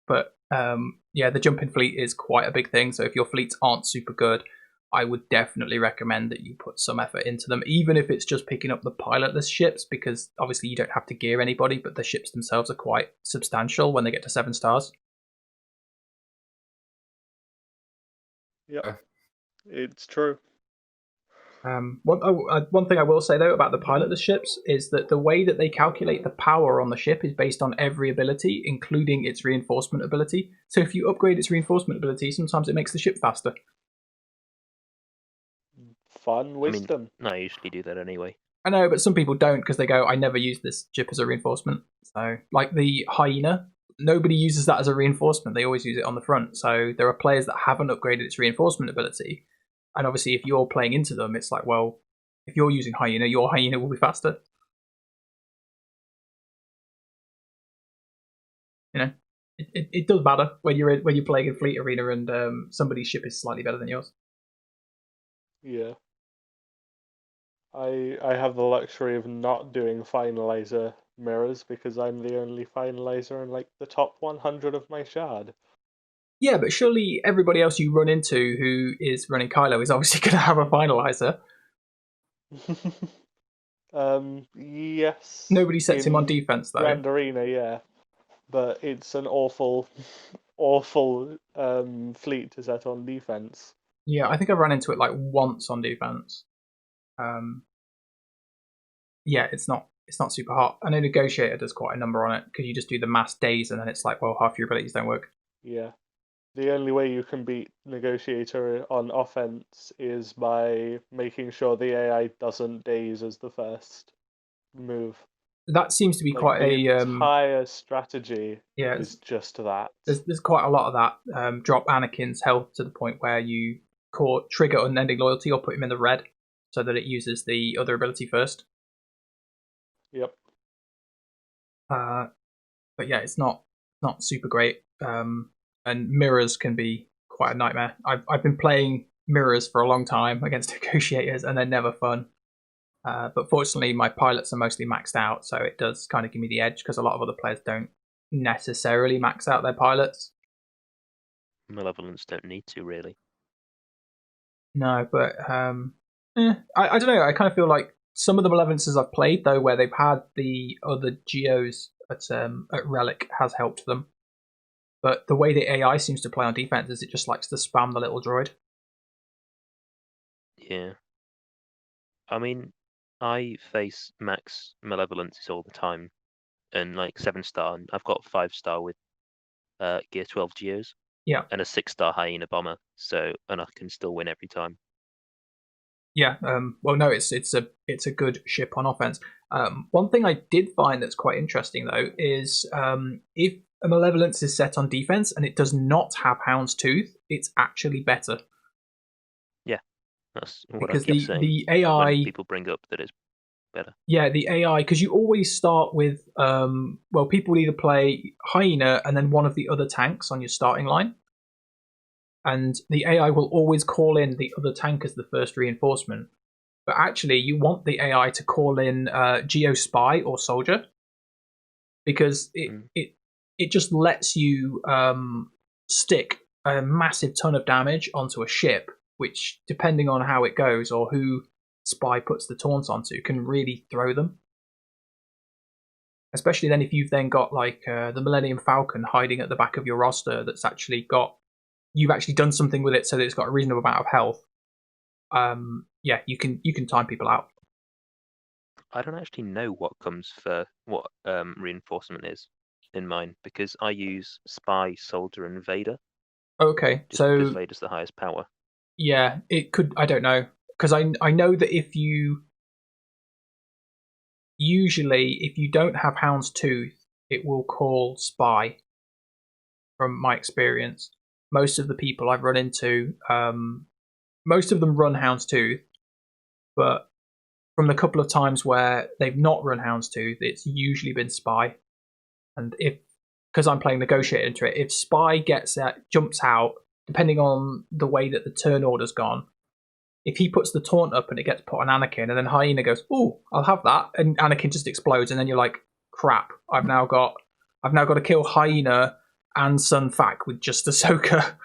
B: But the jumping fleet is quite a big thing. So if your fleets aren't super good, I would definitely recommend that you put some effort into them, even if it's just picking up the pilotless ships, because obviously you don't have to gear anybody, but the ships themselves are quite substantial when they get to 7 stars.
A: Yeah, it's true.
B: One thing I will say though about the pilotless ships is that the way that they calculate the power on the ship is based on every ability, including its reinforcement ability. So if you upgrade its reinforcement ability, sometimes it makes the ship faster.
A: Fun wisdom.
C: I usually do that anyway.
B: I know, but some people don't because they go, I never use this ship as a reinforcement. So, like the Hyena, nobody uses that as a reinforcement. They always use it on the front. So there are players that haven't upgraded its reinforcement ability. And obviously, if you're playing into them, it's like, well, if you're using Hyena, your Hyena will be faster. You know, it does matter when you're playing in Fleet Arena and somebody's ship is slightly better than yours.
A: Yeah. I have the luxury of not doing finalizer mirrors because I'm the only finalizer in like the top 100 of my shard.
B: Yeah, but surely everybody else you run into who is running Kylo is obviously going to have a finalizer.
A: Yes.
B: Nobody sets him on defense though.
A: Grand Arena, yeah, but it's an awful fleet to set on defense.
B: Yeah, I think I've run into it like once on defense. Yeah, it's not it's not super hot. I know Negotiator does quite a number on it because you just do the mass days and then it's like, well, half your abilities don't work.
A: Yeah. The only way you can beat Negotiator on offense is by making sure the AI doesn't daze as the first move.
B: That seems to be quite
A: the
B: a
A: entire strategy is just that.
B: There's quite a lot of that. Drop Anakin's health to the point where you trigger Unending Loyalty or put him in the red so that it uses the other ability first.
A: Yep.
B: But yeah, it's not super great. And mirrors can be quite a nightmare. I've been playing mirrors for a long time against negotiators, and they're never fun. But fortunately, my pilots are mostly maxed out, so it does kind of give me the edge because a lot of other players don't necessarily max out their pilots.
C: Malevolence don't need to, really.
B: No, but I don't know. I kind of feel like some of the Malevolences I've played, though, where they've had the other Geos at Relic has helped them. But the way the AI seems to play on defense is it just likes to spam the little droid.
C: Yeah. I mean, I face max malevolences all the time, and like 7-star, and I've got 5-star with Gear 12 Geos.
B: Yeah.
C: And a 6-star Hyena bomber, and I can still win every time.
B: Yeah. Well, no, it's a good ship on offense. One thing I did find that's quite interesting though is if a Malevolence is set on defense and it does not have Hound's Tooth, it's actually better.
C: Yeah, that's what
B: because
C: I keep saying.
B: The AI
C: when people bring up that it's better.
B: Yeah, the AI, because you always start with people either play Hyena and then one of the other tanks on your starting line. And the AI will always call in the other tank as the first reinforcement. But actually, you want the AI to call in Geo Spy or Soldier. Because it just lets you stick a massive ton of damage onto a ship, which, depending on how it goes or who Spy puts the taunts onto, can really throw them. Especially then if you've then got like the Millennium Falcon hiding at the back of your roster that's actually got... You've actually done something with it so that it's got a reasonable amount of health. Yeah, you can time people out.
C: I don't actually know what comes for what reinforcement is in mine, because I use Spy, Soldier, and Vader.
B: Okay, so
C: because Vader's the highest power.
B: Yeah, it could. I don't know, because I know that if you don't have Hound's Tooth, it will call Spy. From my experience, most of the people I've run into, most of them run Hound's Tooth, but from the couple of times where they've not run Hound's Tooth, it's usually been Spy. And because I'm playing Negotiator into it, if Spy jumps out, depending on the way that the turn order's gone, if he puts the taunt up and it gets put on Anakin, and then Hyena goes, "Oh, I'll have that," and Anakin just explodes, and then you're like, "Crap! I've now got to kill Hyena and Sun Fac with just Ahsoka."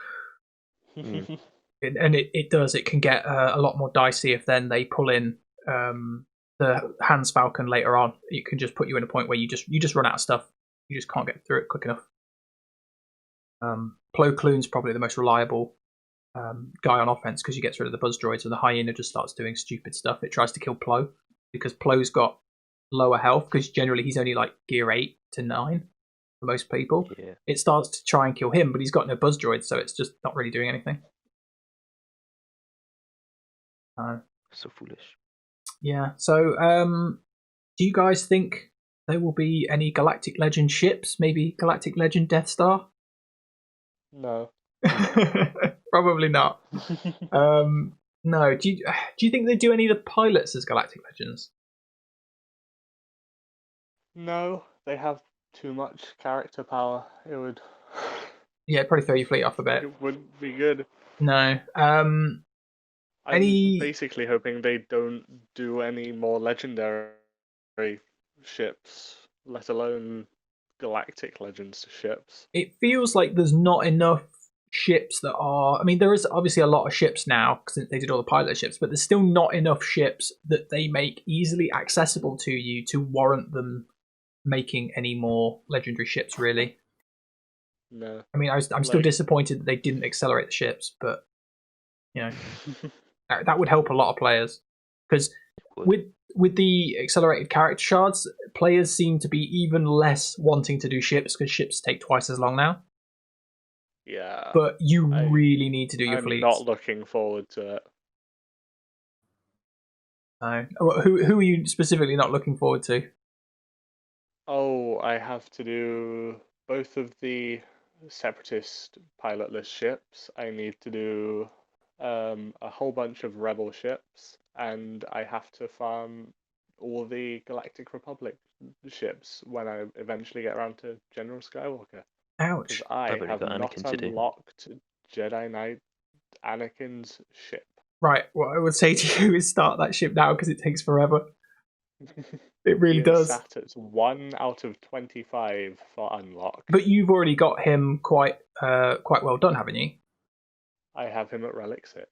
B: And it does. It can get a lot more dicey if then they pull in the Hans Falcon later on. It can just put you in a point where you just run out of stuff. You just can't get through it quick enough. Plo Koon's probably the most reliable guy on offense because you get rid of the buzz droids and the Hyena just starts doing stupid stuff. It tries to kill Plo because Plo's got lower health because generally he's only like gear 8 to 9 for most people.
C: Yeah.
B: It starts to try and kill him, but he's got no buzz droids, so it's just not really doing anything.
C: So foolish.
B: Yeah. So, do you guys think there will be any Galactic Legend ships? Maybe Galactic Legend Death Star?
A: No.
B: Probably not. No. Do you think they do any of the pilots as Galactic Legends?
A: No, they have too much character power. It would.
B: Yeah, it'd probably throw your fleet off a bit.
A: It wouldn't be good.
B: No.
A: I'm basically hoping they don't do any more legendary ships, let alone Galactic Legends ships.
B: It feels like there's not enough ships that are... I mean, there is obviously a lot of ships now because they did all the pilot ships, but there's still not enough ships that they make easily accessible to you to warrant them making any more legendary ships, really.
A: No.
B: I mean, I'm still disappointed that they didn't accelerate the ships, but, you know, that would help a lot of players. Because With the accelerated character shards, players seem to be even less wanting to do ships because ships take twice as long now.
A: Yeah.
B: But you really need to do your fleets.
A: I'm not looking forward to it.
B: No. Who are you specifically not looking forward to?
A: Oh, I have to do both of the separatist pilotless ships. I need to do a whole bunch of rebel ships, and I have to farm all the Galactic Republic ships when I eventually get around to General Skywalker.
B: Ouch!
A: Because I have not unlocked Jedi Knight Anakin's ship.
B: Right, what I would say to you is start that ship now because it takes forever. It really does.
A: Sat at 1 out of 25 for unlock.
B: But you've already got him quite well done, haven't you?
A: I have him at Relic 6.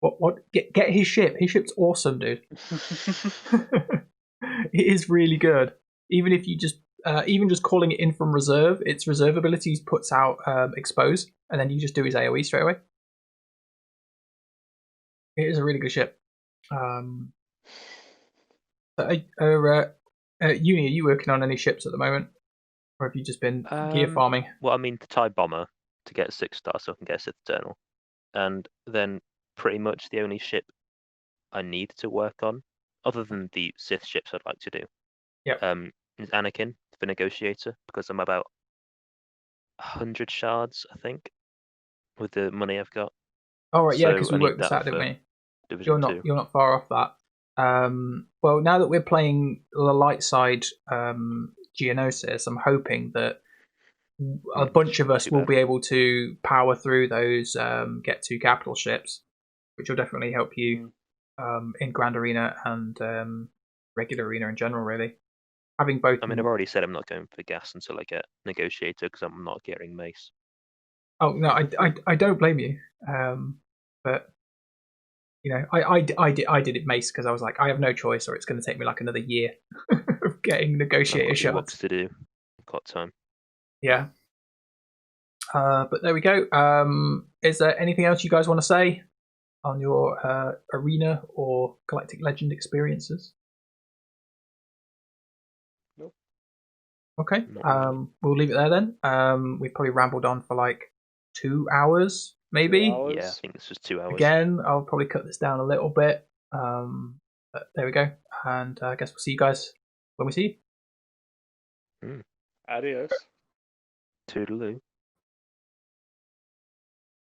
B: What? Get his ship. His ship's awesome, dude. It is really good. Even if you just calling it in from reserve, its reserve abilities puts out expose, and then you just do his AoE straight away. It is a really good ship. Uni, are you working on any ships at the moment? Or have you just been gear farming?
C: Well, I mean, the TIE Bomber to get 6 stars so I can get a Sith Eternal. And then pretty much the only ship I need to work on, other than the Sith ships I'd like to do, is Anakin, the Negotiator, because I'm about 100 shards, I think, with the money I've got.
B: Oh, right, yeah, because we worked this out, didn't we? You're not far off that. Well, now that we're playing the light side Geonosis, I'm hoping that a bunch of us will be able to power through those get to capital ships, which will definitely help you in Grand Arena and regular arena in general, really. Having both.
C: I mean, I've already said I'm not going for gas until I get Negotiator because I'm not getting Mace.
B: Oh no, I don't blame you. But you know, I did it Mace because I was like, I have no choice, or it's going to take me like another year of getting Negotiator shots.
C: Lots to do. Got time.
B: Yeah. But there we go. Is there anything else you guys want to say on your arena or Galactic Legend experiences?
A: Nope.
B: Okay. We'll leave it there then. We've probably rambled on for like 2 hours, maybe.
A: 2 hours.
C: Yeah, I think this was 2 hours.
B: Again, I'll probably cut this down a little bit. But there we go. And I guess we'll see you guys when we see you.
A: Adios.
C: Toodaloo.